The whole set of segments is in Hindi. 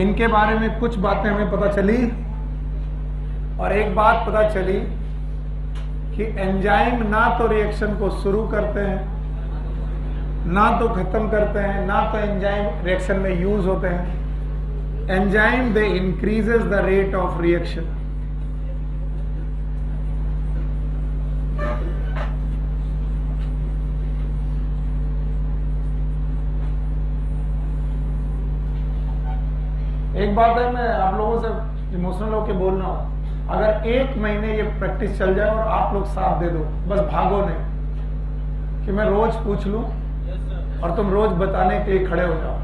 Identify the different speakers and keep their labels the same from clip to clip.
Speaker 1: इनके बारे में कुछ बातें हमें पता चली और एक बात पता चली कि एंजाइम ना तो रिएक्शन को शुरू करते हैं ना तो खत्म करते हैं, ना तो एंजाइम रिएक्शन में यूज होते हैं। Enzyme they increases the rate of reaction. एक बात है, मैं आप लोगों से इमोशनल होकर बोल रहा हूं, अगर एक महीने ये प्रैक्टिस चल जाए और आप लोग साथ दे दो, बस भागो नहीं कि मैं रोज पूछ लूं और तुम रोज बताने के लिए खड़े हो जाओ।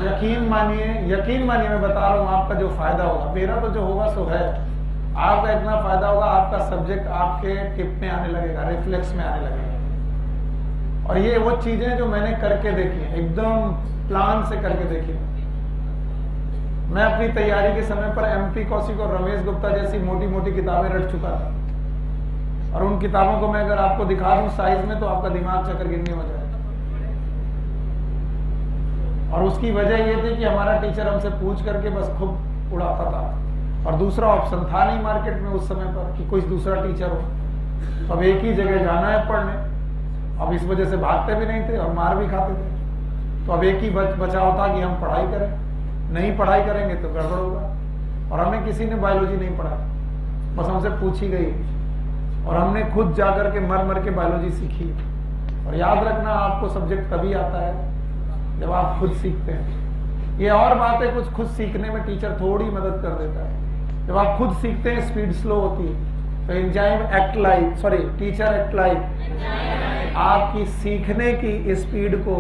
Speaker 1: यकीन मानिए मैं बता रहा हूं, आपका जो फायदा होगा, मेरा तो जो होगा सो है, आपका इतना फायदा होगा, आपका सब्जेक्ट आपके टिप में आने लगेगा, रिफ्लेक्स में आने लगेगा। और ये वो चीजें जो मैंने करके देखी है, एकदम प्लान से करके देखी है। मैं अपनी तैयारी के समय पर एमपी कौशिक और रमेश गुप्ता जैसी मोटी मोटी किताबें रट चुका था, और उन किताबों को मैं अगर आपको दिखा दूं साइज में तो आपका दिमाग चक्कर गिरने हो जाएगा। और उसकी वजह यह थी कि हमारा टीचर हमसे पूछ करके बस खूब उड़ाता था, और दूसरा ऑप्शन था नहीं मार्केट में उस समय पर कि कोई दूसरा टीचर हो, तो अब एक ही जगह जाना है पढ़ने। अब इस वजह से भागते भी नहीं थे और मार भी खाते थे, तो अब एक ही बचाव था कि हम पढ़ाई करें, नहीं पढ़ाई करेंगे तो गड़बड़ होगा। और हमें किसी ने बायोलॉजी नहीं पढ़ा, बस हमसे पूछी गई और हमने खुद जाकर के मर के बायोलॉजी सीखी। और याद रखना, आपको सब्जेक्ट तभी आता है जब आप खुद सीखते हैं। ये और बात है, कुछ खुद सीखने में टीचर थोड़ी मदद कर देता है। जब आप खुद सीखते हैं स्पीड स्लो होती है, तो टीचर एक्ट लाइक आपकी सीखने की स्पीड को।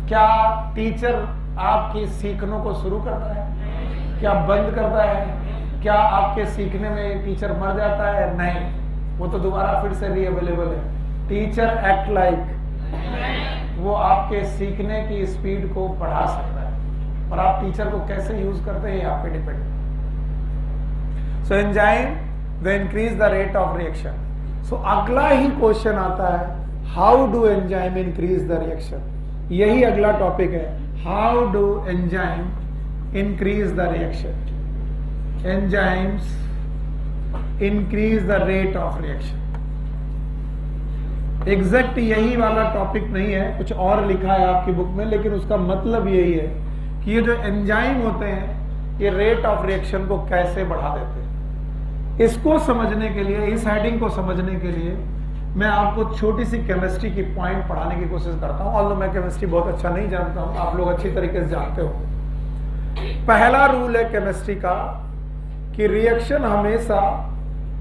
Speaker 1: क्या टीचर आपकी सीखने को शुरू करता है? क्या बंद करता है? क्या आपके सीखने में टीचर मर जाता है? नहीं, वो तो दोबारा फिर से रीअवेलेबल है। टीचर एक्ट लाइक वो आपके सीखने की स्पीड को बढ़ा सकता है, और आप टीचर को कैसे यूज करते हैं आप पे depend. So enzyme they increase the rate of reaction. So अगला ही क्वेश्चन आता है, how do enzyme increase the reaction. यही अगला टॉपिक है, how do enzyme increase the reaction. Enzymes increase the rate of reaction. Exact यही वाला टॉपिक नहीं है, कुछ और लिखा है आपकी बुक में, लेकिन उसका मतलब यही है कि ये जो एंजाइम होते हैं ये रेट ऑफ रिएक्शन को कैसे बढ़ा देते हैं। इसको समझने के लिए, इस हेडिंग को समझने के लिए मैं आपको छोटी सी केमिस्ट्री की पॉइंट पढ़ाने की कोशिश करता हूं। ऑल्दो मैं केमिस्ट्री बहुत अच्छा नहीं जानता हूं, आप लोग अच्छी तरीके से जानते हो। पहला रूल है केमिस्ट्री का कि रिएक्शन हमेशा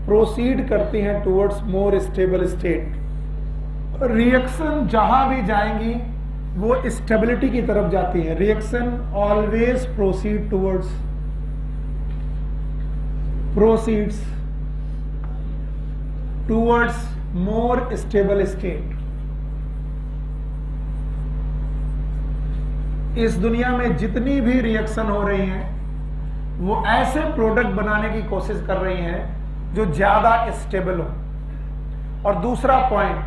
Speaker 1: प्रोसीड करती है towards more stable state. Reaction जहां भी जाएंगी वो स्टेबिलिटी की तरफ जाती है। Reaction always proceed towards more stable state. इस दुनिया में जितनी भी रिएक्शन हो रही हैं वो ऐसे प्रोडक्ट बनाने की कोशिश कर रही हैं जो ज्यादा स्टेबल हो। और दूसरा पॉइंट,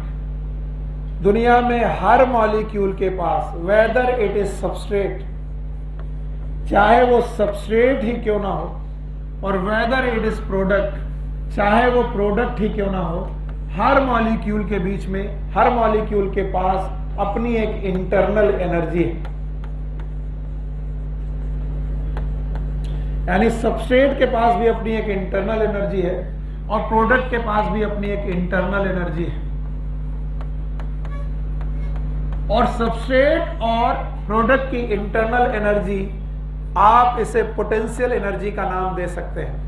Speaker 1: दुनिया में हर मॉलिक्यूल के पास, वेदर इट इज सबस्ट्रेट, चाहे वो सबस्ट्रेट ही क्यों ना हो, और वेदर इट इज प्रोडक्ट, चाहे वो प्रोडक्ट ही क्यों ना हो, हर मॉलिक्यूल के बीच में, हर मॉलिक्यूल के पास अपनी एक इंटरनल एनर्जी है। यानी सबस्ट्रेट के पास भी अपनी एक इंटरनल एनर्जी है और प्रोडक्ट के पास भी अपनी एक इंटरनल एनर्जी है। और सबस्ट्रेट और प्रोडक्ट की इंटरनल एनर्जी, आप इसे पोटेंशियल एनर्जी का नाम दे सकते हैं।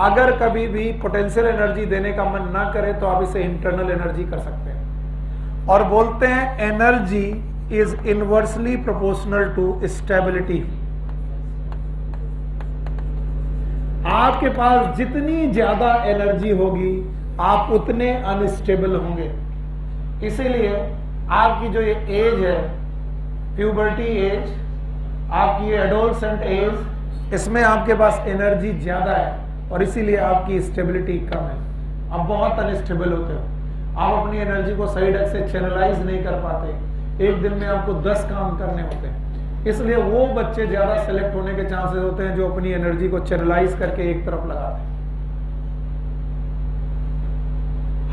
Speaker 1: अगर कभी भी पोटेंशियल एनर्जी देने का मन ना करे तो आप इसे इंटरनल एनर्जी कर सकते हैं। और बोलते हैं energy is inversely proportional to stability. आपके पास जितनी ज्यादा एनर्जी होगी आप उतने अनस्टेबल होंगे। इसीलिए आपकी जो ये एज है, प्यूबर्टी एज, आपकी ये एडोलसेंट एज, इसमें आपके पास एनर्जी ज्यादा है और इसीलिए आपकी स्टेबिलिटी कम है। आप बहुत अनस्टेबल होते हो, आप अपनी एनर्जी को सही ढंग से चैनलाइज नहीं कर पाते। एक दिन में आपको 10 काम करने होते हैं, इसलिए वो बच्चे ज्यादा सेलेक्ट होने के चांसेस होते हैं जो अपनी एनर्जी को चैनलाइज करके एक तरफ लगाते हैं।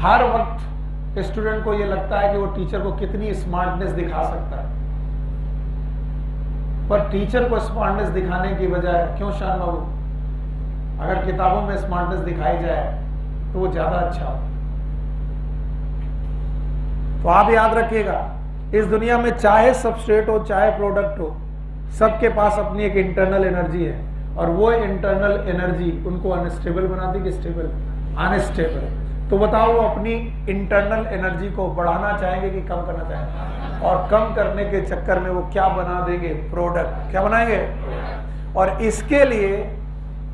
Speaker 1: हर वक्त स्टूडेंट को यह लगता है कि वो टीचर को कितनी स्मार्टनेस दिखा सकता है, पर टीचर को स्मार्टनेस दिखाने की बजाय, क्यों शान बाबू, अगर किताबों में स्मार्टनेस दिखाई जाए तो वो ज्यादा अच्छा हो। तो आप याद रखिएगा, इस दुनिया में चाहे सबस्ट्रेट हो चाहे प्रोडक्ट हो, सबके पास अपनी एक इंटरनल एनर्जी है, और वो इंटरनल एनर्जी उनको अनस्टेबल बनाती कि स्टेबल? अनस्टेबल। तो बताओ, वो अपनी इंटरनल एनर्जी को बढ़ाना चाहेंगे कि कम करना चाहेंगे? और कम करने के चक्कर में वो क्या बना देंगे? प्रोडक्ट। क्या बनाएंगे? और इसके लिए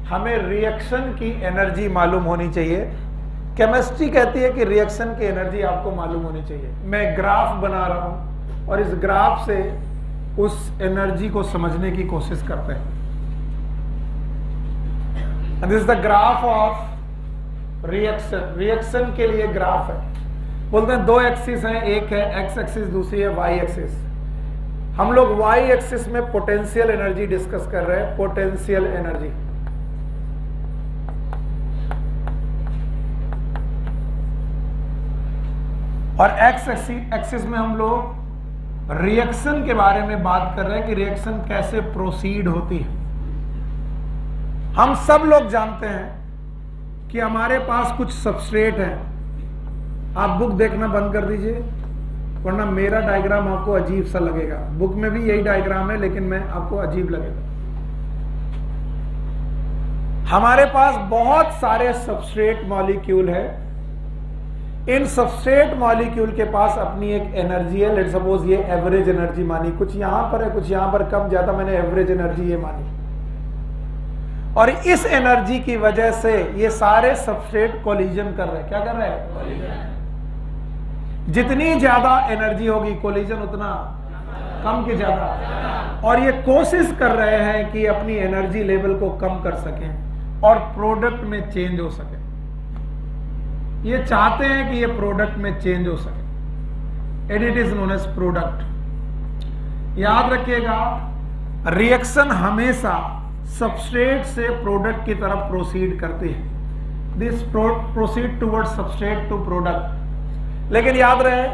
Speaker 1: हमें रिएक्शन की एनर्जी मालूम होनी चाहिए। केमिस्ट्री कहती है कि रिएक्शन की एनर्जी आपको मालूम होनी चाहिए। मैं ग्राफ बना रहा हूं और इस ग्राफ से उस एनर्जी को समझने की कोशिश करते हैं। This is the graph of reaction. Reaction के लिए ग्राफ है। बोलते हैं दो एक्सिस हैं, एक है एक्स एक्सिस, दूसरी है वाई एक्सिस। हम लोग वाई एक्सिस में पोटेंशियल एनर्जी डिस्कस कर रहे हैं, पोटेंशियल एनर्जी। और एक्स एक्सिस में हम लोग रिएक्शन के बारे में बात कर रहे हैं कि रिएक्शन कैसे प्रोसीड होती है। हम सब लोग जानते हैं कि हमारे पास कुछ सबस्ट्रेट है। आप बुक देखना बंद कर दीजिए, वरना मेरा डायग्राम आपको अजीब सा लगेगा। बुक में भी यही डायग्राम है, लेकिन मैं आपको अजीब लगेगा। हमारे पास बहुत सारे सबस्ट्रेट मॉलिक्यूल है। इन सबस्ट्रेट मॉलिक्यूल के पास अपनी एक एनर्जी है। लेट्स सपोज ये एवरेज एनर्जी मानी, कुछ यहां पर है, कुछ यहां पर, कम ज्यादा मैंने एवरेज एनर्जी ये मानी। और इस एनर्जी की वजह से ये सारे सबस्ट्रेट कोलिजन कर रहे हैं। क्या कर रहे हैं? जितनी ज्यादा एनर्जी होगी कोलिजन उतना कम की ज्यादा। और ये कोशिश कर रहे हैं कि अपनी एनर्जी लेवल को कम कर सकें और प्रोडक्ट में चेंज हो सके। ये चाहते हैं कि ये प्रोडक्ट में चेंज हो सके, and it is known as product. याद रखिएगा, रिएक्शन हमेशा सबस्ट्रेट से प्रोडक्ट की तरफ प्रोसीड करती है। This proceed towards substrate to product. लेकिन याद रहे,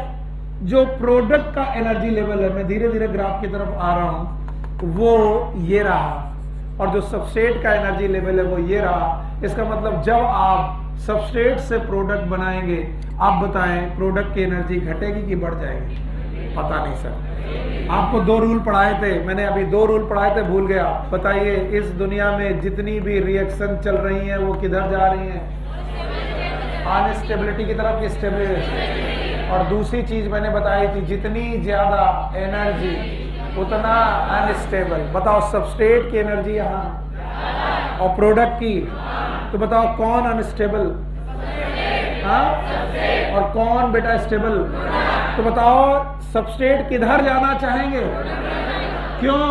Speaker 1: जो प्रोडक्ट का एनर्जी लेवल है, मैं धीरे धीरे ग्राफ की तरफ आ रहा हूं, वो ये रहा, और जो सबस्ट्रेट का एनर्जी लेवल है वो ये रहा। इसका मतलब जब आप सबस्ट्रेट से प्रोडक्ट बनाएंगे, आप बताएं प्रोडक्ट की एनर्जी घटेगी कि बढ़ जाएगी? पता नहीं सर। आपको 2 रूल पढ़ाए थे, मैंने अभी 2 रूल पढ़ाए थे, भूल गया। बताइए, इस दुनिया में जितनी भी रिएक्शन चल रही हैं वो किधर जा रही हैं? अनस्टेबिलिटी की तरफ, स्टेबिलिटी। और दूसरी चीज मैंने बताई थी, जितनी ज्यादा एनर्जी उतना अनस्टेबल। बताओ, सबस्ट्रेट की एनर्जी यहाँ और प्रोडक्ट की, तो बताओ कौन अनस्टेबल? हाँ? और कौन बेटा स्टेबल? तो बताओ, सबस्ट्रेट किधर जाना चाहेंगे? क्यों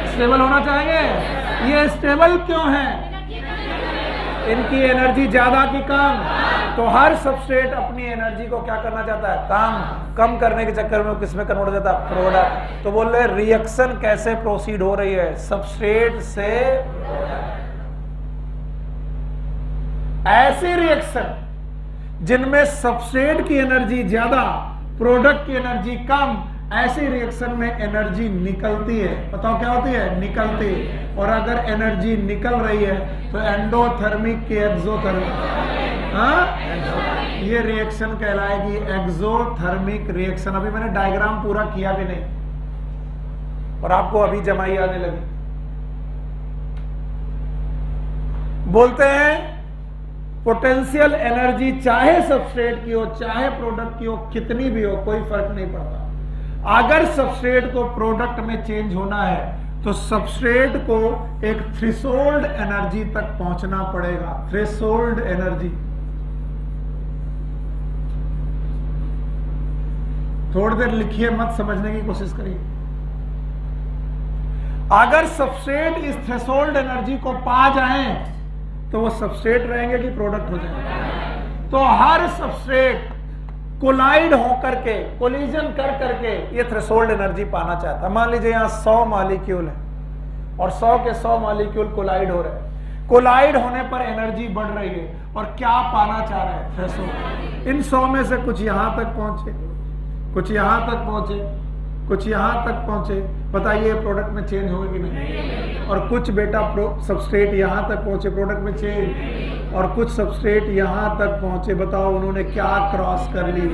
Speaker 1: स्टेबल होना चाहेंगे? ये स्टेबल क्यों है? इनकी एनर्जी ज्यादा की कम? तो हर सबस्ट्रेट अपनी एनर्जी को क्या करना चाहता है? कम करने के चक्कर में किसमें कन्वर्ट हो जाता है? प्रोडक्ट। तो बोल रहे रिएक्शन कैसे प्रोसीड हो रही है? सबस्ट्रेट से। ऐसी रिएक्शन जिनमें सबस्ट्रेट की एनर्जी ज्यादा, प्रोडक्ट की एनर्जी कम, ऐसी रिएक्शन में एनर्जी निकलती है। बताओ क्या होती है? निकलती। और अगर एनर्जी निकल रही है तो एंडोथर्मिक की एक्सोथर्मिक, हाँ, ये रिएक्शन कहलाएगी एक्सोथर्मिक रिएक्शन। अभी मैंने डायग्राम पूरा किया भी नहीं और आपको अभी जमाई आने लगी। बोलते हैं पोटेंशियल एनर्जी चाहे सबस्ट्रेट की हो चाहे प्रोडक्ट की हो, कितनी भी हो, कोई फर्क नहीं पड़ता। अगर सबस्ट्रेट को प्रोडक्ट में चेंज होना है तो सबस्ट्रेट को एक थ्रेशोल्ड एनर्जी तक पहुंचना पड़ेगा। Threshold energy. थोड़ी देर लिखिए मत, समझने की कोशिश करिए। अगर सबस्ट्रेट इस थ्रेशोल्ड एनर्जी को पा जाएं तो वो सबस्ट्रेट रहेंगे कि प्रोडक्ट हो जाएंगे? तो हर सबस्ट्रेट कोलाइड होकर के, कोलिजन कर करके ये थ्रेशोल्ड एनर्जी पाना चाहता है। मान लीजिए यहाँ 100 मॉलिक्यूल है और 100 के 100 मॉलिक्यूल कोलाइड हो रहे हैं। कोलाइड होने पर एनर्जी बढ़ रही है और क्या पाना चाह रहे हैं? थ्रेशोल्ड। इन 100 में से कुछ यहां तक पहुंचे, कुछ यहां तक पहुंचे, कुछ यहां तक पहुंचे, बताइए प्रोडक्ट में चेंज होगा कि नहीं? और कुछ बेटा सबस्ट्रेट यहां तक पहुंचे, प्रोडक्ट में चेंज, और कुछ सबस्ट्रेट यहां तक पहुंचे, बताओ उन्होंने क्या क्रॉस कर ली?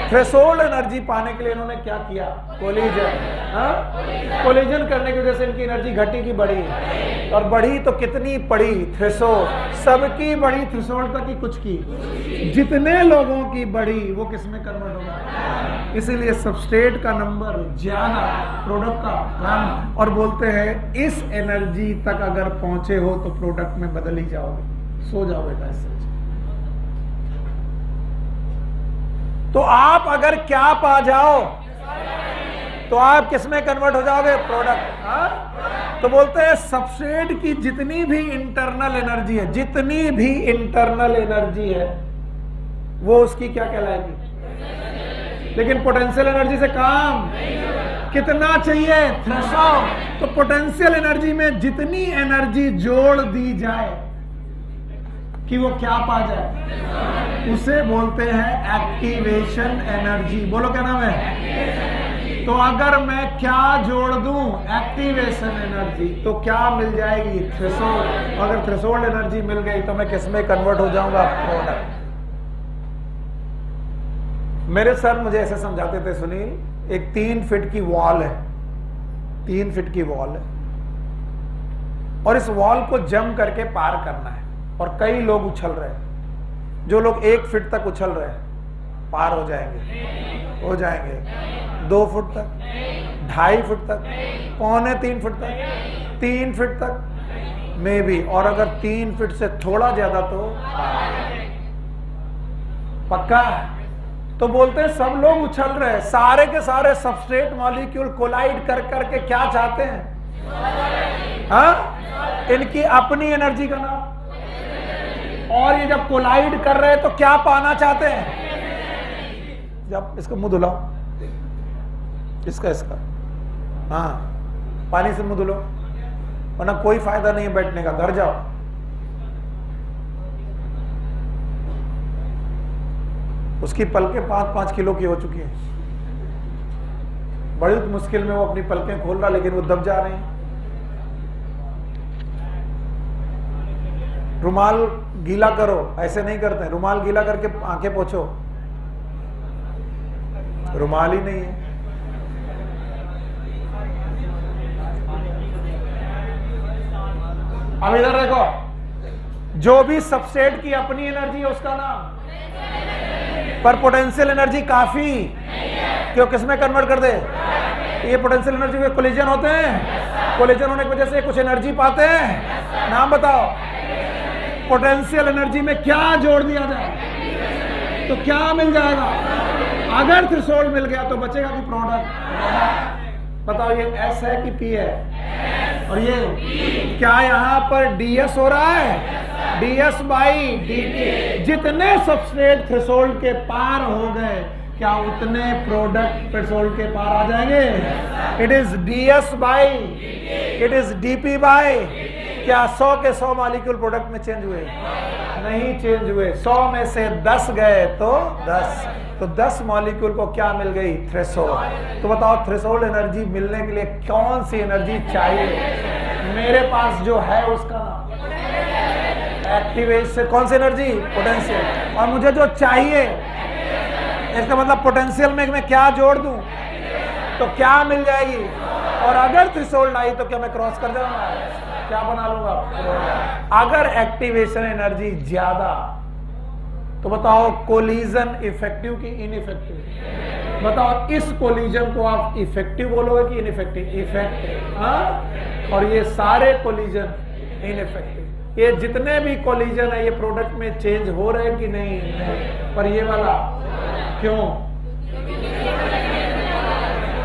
Speaker 1: थ्रेशोल्ड एनर्जी पाने के लिए इन्होंने क्या किया? कोलिजन। कोलिजन करने की वजह से इनकी एनर्जी घटी की बढ़ी, और बढ़ी तो कितनी पड़ी? थ्रेशोल्ड। सबकी बढ़ी थ्रेशोल्ड तक की, कुछ की, जितने लोगों की बढ़ी वो किस में कन्वर्ट होगा? इसीलिए सबस्ट्रेट का नंबर ज्यादा, प्रोडक्ट का कम, और बोलते हैं इस एनर्जी तक अगर पहुंचे हो तो प्रोडक्ट में बदल ही जाओगे, सो जाओ बेटा इससे। तो आप अगर क्या पा जाओ तो आप किस में कन्वर्ट हो जाओगे? प्रोडक्ट। तो बोलते हैं सबस्ट्रेट की जितनी भी इंटरनल एनर्जी है, जितनी भी इंटरनल एनर्जी है वो उसकी क्या कहलाएगी? लेकिन पोटेंशियल एनर्जी से काम कितना चाहिए? थ्रेशोल्ड। तो पोटेंशियल एनर्जी में जितनी एनर्जी जोड़ दी जाए कि वो क्या पा जाए, उसे बोलते हैं एक्टिवेशन एनर्जी। बोलो क्या नाम है? तो अगर मैं क्या जोड़ दूं? एक्टिवेशन एनर्जी, तो क्या मिल जाएगी? थ्रेशोल्ड। अगर थ्रेशोल्ड एनर्जी मिल गई तो मैं किस में कन्वर्ट हो जाऊंगा? प्रोडक्ट। मेरे सर मुझे ऐसे समझाते थे, सुनील, एक 3 फीट की वॉल है, 3 फीट की वॉल है, और इस वॉल को जम करके पार करना है, और कई लोग उछल रहे हैं। जो लोग 1 फीट तक उछल रहे हैं पार हो जाएंगे, हो जाएंगे 2 फुट तक, 2.5 फुट तक, 2.25 फुट तक, 3 फीट तक मे बी, और अगर 3 फीट से थोड़ा ज्यादा तो पक्का। तो बोलते हैं सब लोग उछल रहे हैं, सारे के सारे सबस्ट्रेट मॉलिक्यूल कोलाइड कर करके क्या चाहते हैं? हाँ, इनकी अपनी एनर्जी का नाम। और ये जब कोलाइड कर रहे हैं तो क्या पाना चाहते हैं? जब इसको मुंह धुलाओ, इसका हाँ, पानी से मुंह धुलो, वरना कोई फायदा नहीं है बैठने का, घर जाओ। उसकी पलकें 5-5 किलो की हो चुकी है, बड़ी मुश्किल में वो अपनी पलकें खोल रहा, लेकिन वो दब जा रहे हैं। रुमाल गीला करो, ऐसे नहीं करते, रुमाल गीला करके आंखें पोंछो, रुमाल ही नहीं है। अब इधर देखो, जो भी सबस्ट्रेट की अपनी एनर्जी है उसका नाम, पर पोटेंशियल एनर्जी काफी क्यों, किसमें कन्वर्ट कर दे? ये पोटेंशियल एनर्जी में कोलिजन होते हैं, कोलिजन होने की वजह से कुछ एनर्जी पाते हैं। नाम बताओ, पोटेंशियल एनर्जी में क्या जोड़ दिया जाए तो क्या मिल जाएगा? अगर थ्रेशोल्ड मिल गया तो बचेगा कि प्रोडक्ट? बताओ ये S है कि P है? और ये क्या यहाँ पर DS हो रहा है? DS/dt। जितने सबस्ट्रेट थ्रेशोल्ड के पार हो गए, क्या उतने प्रोडक्ट थ्रेशोल्ड के पार आ जाएंगे? इट इज DP/, क्या 100 के 100 मॉलिक्यूल प्रोडक्ट में चेंज हुए? नहीं चेंज हुए। 100 में से 10 गए तो 10, तो 10 मॉलिक्यूल को क्या मिल गई? थ्रेशोल्ड। तो बताओ थ्रेशोल्ड एनर्जी मिलने के लिए कौन सी एनर्जी चाहिए? मेरे पास जो है उसका नाम एक्टिवेशन। कौन सी एनर्जी? पोटेंशियल। और मुझे जो चाहिए, इसका मतलब पोटेंशियल में मैं क्या जोड़ दूं तो क्या मिल जाएगी? और अगर थ्रेशोल्ड आई तो क्या मैं क्रॉस कर जाऊंगा? क्या बना लूंगा? अगर एक्टिवेशन एनर्जी ज्यादा तो बताओ कोलिजन इफेक्टिव की इनइफेक्टिव? बताओ इस कोलिजन को आप इफेक्टिव बोलोगे कि इनइफेक्टिव? इफेक्टिव। हाँ, और ये सारे कोलिजन इनइफेक्टिव। ये जितने भी कोलिजन है ये प्रोडक्ट में चेंज हो रहे हैं कि नहीं? पर ये वाला क्यों?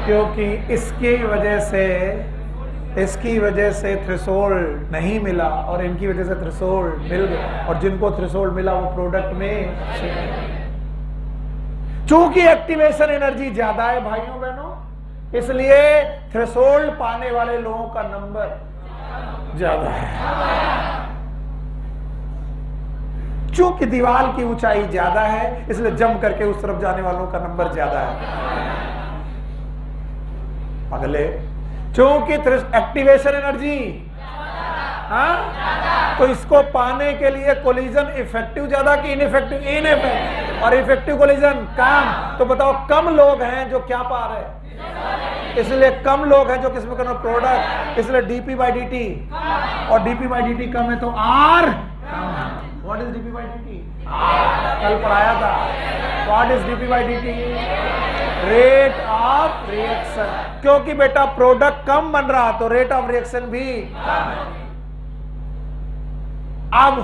Speaker 1: क्योंकि इसकी वजह से इसकी वजह से थ्रेशोल्ड नहीं मिला और इनकी वजह से थ्रेशोल्ड मिल गया, और जिनको थ्रेशोल्ड मिला वो प्रोडक्ट में चूंकि एक्टिवेशन एनर्जी ज्यादा है भाइयों बहनों, इसलिए थ्रेशोल्ड पाने वाले लोगों का नंबर ज्यादा है। चूंकि दीवार की ऊंचाई ज्यादा है इसलिए जम करके उस तरफ जाने वालों का नंबर ज्यादा है। अगले, चूंकि एक्टिवेशन एनर्जी, हाँ, तो इसको पाने के लिए कोलिजन इफेक्टिव ज्यादा कि इनइफेक्टिव? इनइफेक्टिव। और इफेक्टिव कोलिजन कम, तो बताओ कम लोग हैं जो क्या पा रहे हैं, इसलिए कम लोग हैं जो किसमें करना प्रोडक्ट, इसलिए डीपी बाई डी टी, और डीपी बाई डी टी कम है तो आर। What is DP by D T? कल पढ़ाया था। What is DP by D T? Rate of reaction. क्योंकि बेटा प्रोडक्ट कम बन रहा तो रेट ऑफ रिएक्शन भी कम है। अब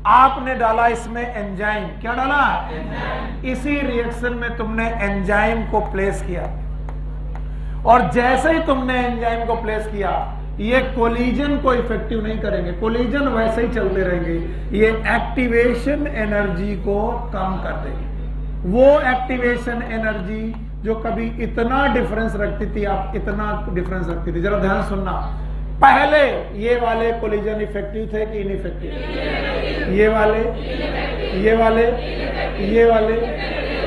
Speaker 1: आपने डाला इसमें एंजाइम, क्या डाला? इसी रिएक्शन में तुमने एंजाइम को प्लेस किया, और जैसे ही तुमने एंजाइम को प्लेस किया ये कोलिजन को इफेक्टिव नहीं करेंगे, कोलिजन वैसे ही चलते रहेंगे, ये एक्टिवेशन एनर्जी को कम कर देंगे। वो एक्टिवेशन एनर्जी जो कभी इतना डिफरेंस रखती थी, आप इतना डिफरेंस रखती थी, जरा ध्यान सुनना। पहले ये वाले कोलिजन इफेक्टिव थे कि इनइफेक्टिव? ये वाले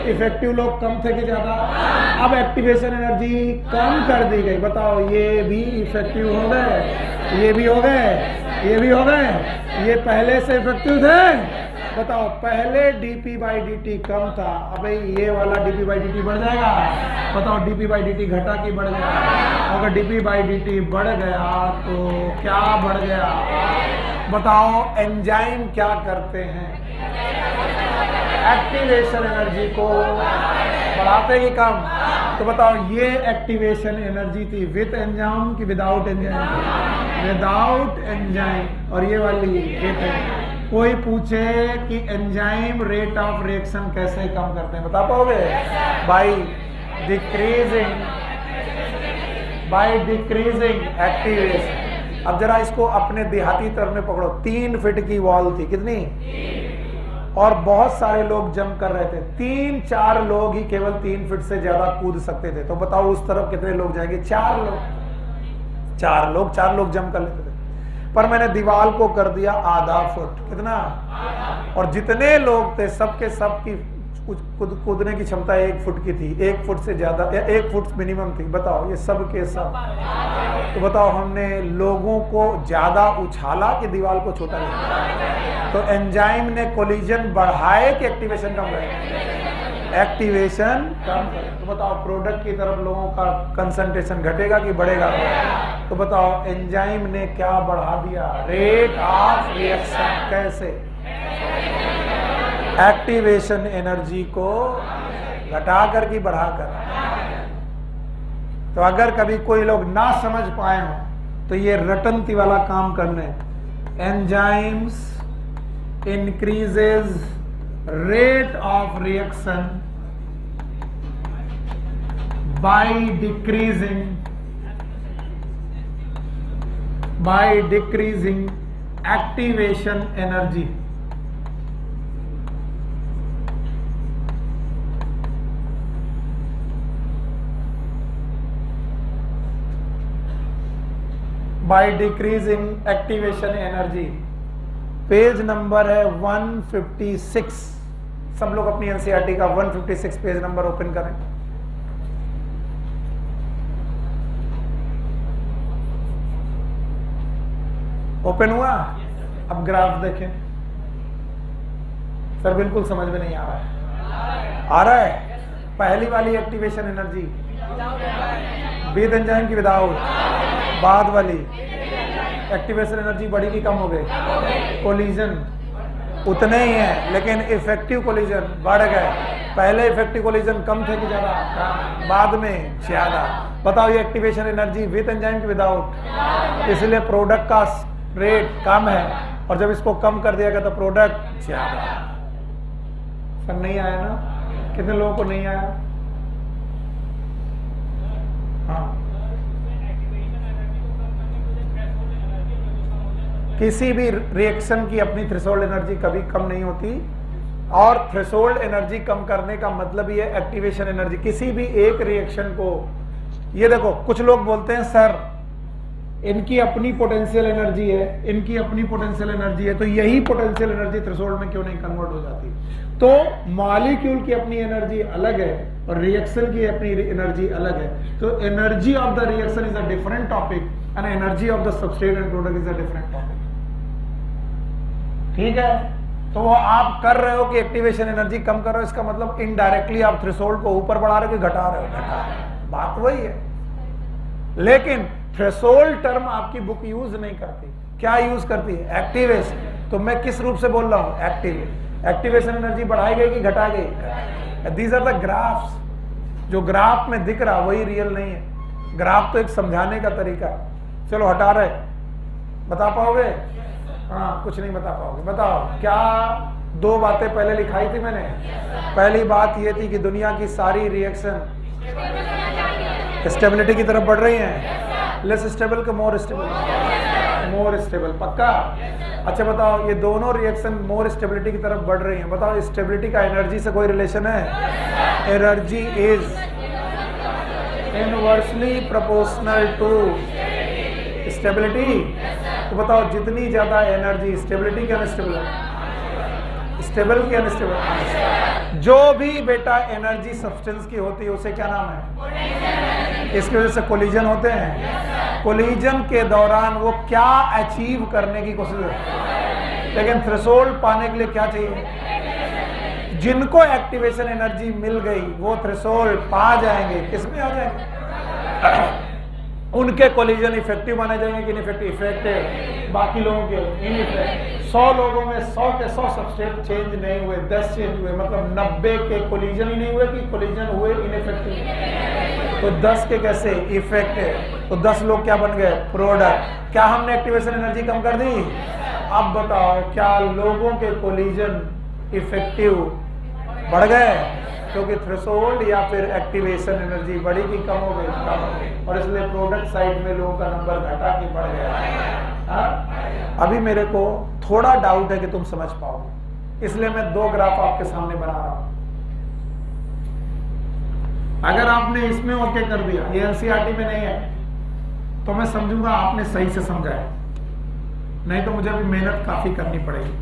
Speaker 1: इफेक्टिव लोग कम थे कि ज्यादा? अब एक्टिवेशन एनर्जी कम कर दी गई, बताओ ये भी इफेक्टिव हो गए, ये भी हो गए, ये भी हो गए, ये पहले से इफेक्टिव थे। बताओ पहले डीपी बाई डी टी कम था, अब ये वाला डीपी बाई डी टी बढ़ जाएगा। बताओ डीपी बाई डी टी घटा कि बढ़ गया? अगर डीपी बाई डी टी बढ़ गया तो क्या बढ़ गया? बताओ एंजाइम क्या करते हैं? एक्टिवेशन एनर्जी को बढ़ाते ही कम। तो बताओ ये एक्टिवेशन एनर्जी थी विद एंजाइम कि विदाउट एंजाइम? Without enzyme. और ये वाली विद एंजाइम। कोई पूछे कि एंजाइम रेट ऑफ रिएक्शन कैसे कम करते हैं, बता पाओगे? By decreasing activation. अब जरा इसको अपने देहाती तरफ में पकड़ो। 3 फीट की वॉल थी, कितनी? और बहुत सारे लोग जंप कर रहे थे, 3-4 लोग ही केवल 3 फीट से ज्यादा कूद सकते थे। तो बताओ उस तरफ कितने लोग जाएंगे? 4 लोग जंप कर लेते थे। पर मैंने दीवार को कर दिया आधा फुट, कितना? और जितने लोग थे सबके सब की कूदने की क्षमता 1 फुट की थी, 1 फुट से ज्यादा, 1 फुट मिनिमम थी। बताओ ये सब के सब। तो बताओ हमने लोगों को ज्यादा उछाला कि दीवार को छोटा किया? तो एंजाइम ने कोलिजन बढ़ाए कि एक्टिवेशन कम करे? एक्टिवेशन कम करे। तो बताओ प्रोडक्ट की तरफ लोगों का कंसंट्रेशन घटेगा कि बढ़ेगा? तो बताओ एंजाइम ने क्या बढ़ा दिया? Rate of reaction. कैसे? एक्टिवेशन एनर्जी को घटाकर कि बढ़ाकर? तो अगर कभी कोई लोग ना समझ पाए हो तो ये रटंती वाला काम करने। Enzymes increases rate of reaction by decreasing activation energy. By decreasing activation energy। Page number है 156। सब लोग अपनी एनसीईआरटी का 156 पेज नंबर ओपन करें। ओपन हुआ? अब ग्राफ देखें। सर बिल्कुल समझ में नहीं आ रहा है। आ रहा है? पहली वाली एक्टिवेशन एनर्जी विद एंजाइम की विदाउट? बाद वाली एक्टिवेशन एनर्जी बढ़ी की कम हो गई? कोलिजन उतने ही है लेकिन इफेक्टिव कोलिजन बढ़ गए। पहले इफेक्टिव कोलिजन कम थे कि ज्यादा? बाद में ज्यादा। बताओ ये एक्टिवेशन एनर्जी विद एंजाइम की विदाउट, इसलिए प्रोडक्ट का रेट कम है, और जब इसको कम कर दिया गया तो प्रोडक्ट ज्यादा। सर नहीं आया ना? कितने लोगों को नहीं आया? हाँ किसी भी रिएक्शन की अपनी थ्रेशोल्ड एनर्जी कभी कम नहीं होती, और थ्रेशोल्ड एनर्जी कम करने का मतलब ये एक्टिवेशन एनर्जी। किसी भी एक रिएक्शन को, ये देखो कुछ लोग बोलते हैं सर इनकी अपनी पोटेंशियल एनर्जी है, इनकी अपनी पोटेंशियल एनर्जी है, तो यही पोटेंशियल एनर्जी थ्रेशोल्ड में क्यों नहीं कन्वर्ट हो जाती? तो मॉलिक्यूल की अपनी एनर्जी अलग है और रिएक्शन की अपनी एनर्जी अलग है। तो energy of the reaction is a different topic and energy of the substrate and product is a different topic. ठीक है, तो वो आप कर रहे हो कि एक्टिवेशन एनर्जी कम कर रहे हो, इसका मतलब इनडायरेक्टली आप थ्रेशोल्ड को ऊपर बढ़ा रहे हो कि घटा रहे हो? घटा रहे हो, बात वही है। लेकिन थ्रेशोल्ड टर्म आपकी बुक यूज नहीं करती। क्या यूज करती है? एक्टिवेशन। तो मैं किस रूप से बोल रहा हूं? एक्टिवेशन एनर्जी बढ़ाई गई कि घटा गई? These are the graphs. जो ग्राफ में दिख रहा वही रियल नहीं है। ग्राफ तो एक समझाने का तरीका है। चलो हटा रहे, बता पाओगे? हाँ, कुछ नहीं बता पाओगे। बताओ क्या दो बातें पहले लिखाई थी मैंने। पहली बात ये थी कि दुनिया की सारी रिएक्शन स्टेबिलिटी की तरफ बढ़ रही हैं। लेस स्टेबल का मोर स्टेबल? More stable. पक्का? अच्छा बताओ, ये दोनों रिएक्शन मोर स्टेबिलिटी की तरफ बढ़ रही हैं। बताओ स्टेबिलिटी का एनर्जी से कोई रिलेशन है? Energy is inversely proportional to stability. तो बताओ जितनी ज्यादा एनर्जी, स्टेबिलिटी की अनस्टेबल, स्टेबल की अनस्टेबल, जो भी बेटा एनर्जी सब्सटेंस की होती है उसे क्या नाम है? इसकी वजह से कोलिजन होते हैं। कोलिजन के दौरान वो क्या अचीव करने की कोशिश करते हैं, लेकिन थ्रेशोल्ड पाने के लिए क्या चाहिए? जिनको एक्टिवेशन एनर्जी मिल गई वो थ्रेशोल्ड पा जाएंगे। किसमें आ जाएंगे? उनके कोलिजन इफेक्टिव माने जाएंगे कि इनइफेक्टिव? इफेक्टिव। बाकी लोगों के इनइफेक्टिव। 100 लोगों में 100 के 100 सबस्ट्रेट चेंज नहीं हुए, 10 चेंज हुए, मतलब 90 के कोलिजन ही नहीं हुए कि कोलिजन हुए इनइफेक्टिव। तो 10 के कैसे? इफेक्टिव। तो 10 लोग क्या बन गए? प्रोडक्ट। क्या हमने एक्टिवेशन एनर्जी कम कर दी? अब बताओ क्या लोगों के कोलिजन इफेक्टिव बढ़ गए? क्योंकि थ्रेशोल्ड या फिर एक्टिवेशन एनर्जी बढ़ी कि कम हो गई? कम हो गई। और इसलिए प्रोडक्ट साइड में लोगों का नंबर घटा कि बढ़ गया। अभी मेरे को थोड़ा डाउट है कि तुम समझ पाओगे, इसलिए मैं दो ग्राफ आपके सामने बना रहा हूं। अगर आपने इसमें ओके कर दिया, ये एनसीईआरटी में नहीं है, तो मैं समझूंगा आपने सही से समझा है, नहीं तो मुझे अभी मेहनत काफी करनी पड़ेगी।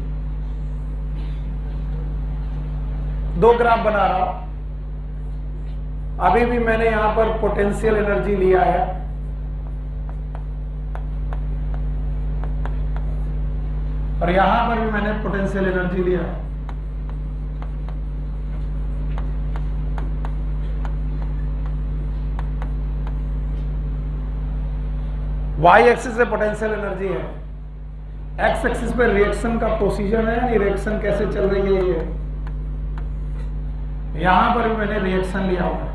Speaker 1: दो ग्राफ बना रहा हूं। अभी भी मैंने यहां पर पोटेंशियल एनर्जी लिया है, और यहां पर भी मैंने पोटेंशियल एनर्जी लिया है। वाई एक्सिस पे पोटेंशियल एनर्जी है, एक्स एक्सिस पे रिएक्शन का प्रोसीजर है, यानी रिएक्शन कैसे चल रही है। ये यहां पर भी मैंने रिएक्शन लिया हुआ है।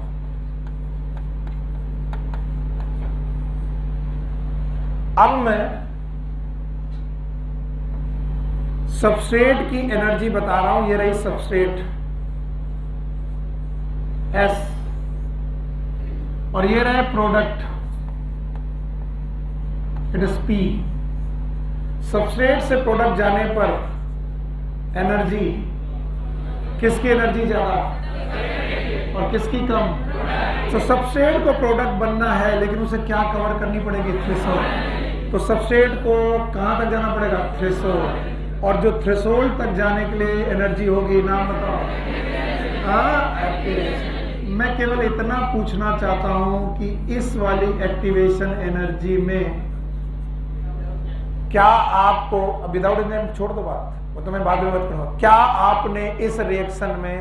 Speaker 1: अब मैं सबस्ट्रेट की एनर्जी बता रहा हूं। ये रही सबस्ट्रेट S, और ये रहे product, it is P। Substrate से प्रोडक्ट जाने पर एनर्जी, किसकी एनर्जी ज्यादा और किसकी कम? तो सबस्ट्रेट को प्रोडक्ट बनना है, लेकिन उसे क्या कवर करनी पड़ेगी? थ्रेशोल्ड। तो सबस्ट्रेट को कहां तक जाना पड़ेगा? थ्रेशोल्ड। और जो थ्रेशोल्ड तक जाने के लिए एनर्जी होगी, नाम बताओ? मैं केवल इतना पूछना चाहता हूं कि इस वाली एक्टिवेशन एनर्जी में क्या आपको, विदाउट नेम छोड़ दो बात, वो तो मैं बाद में बात करूंगा। क्या आपने इस रिएक्शन में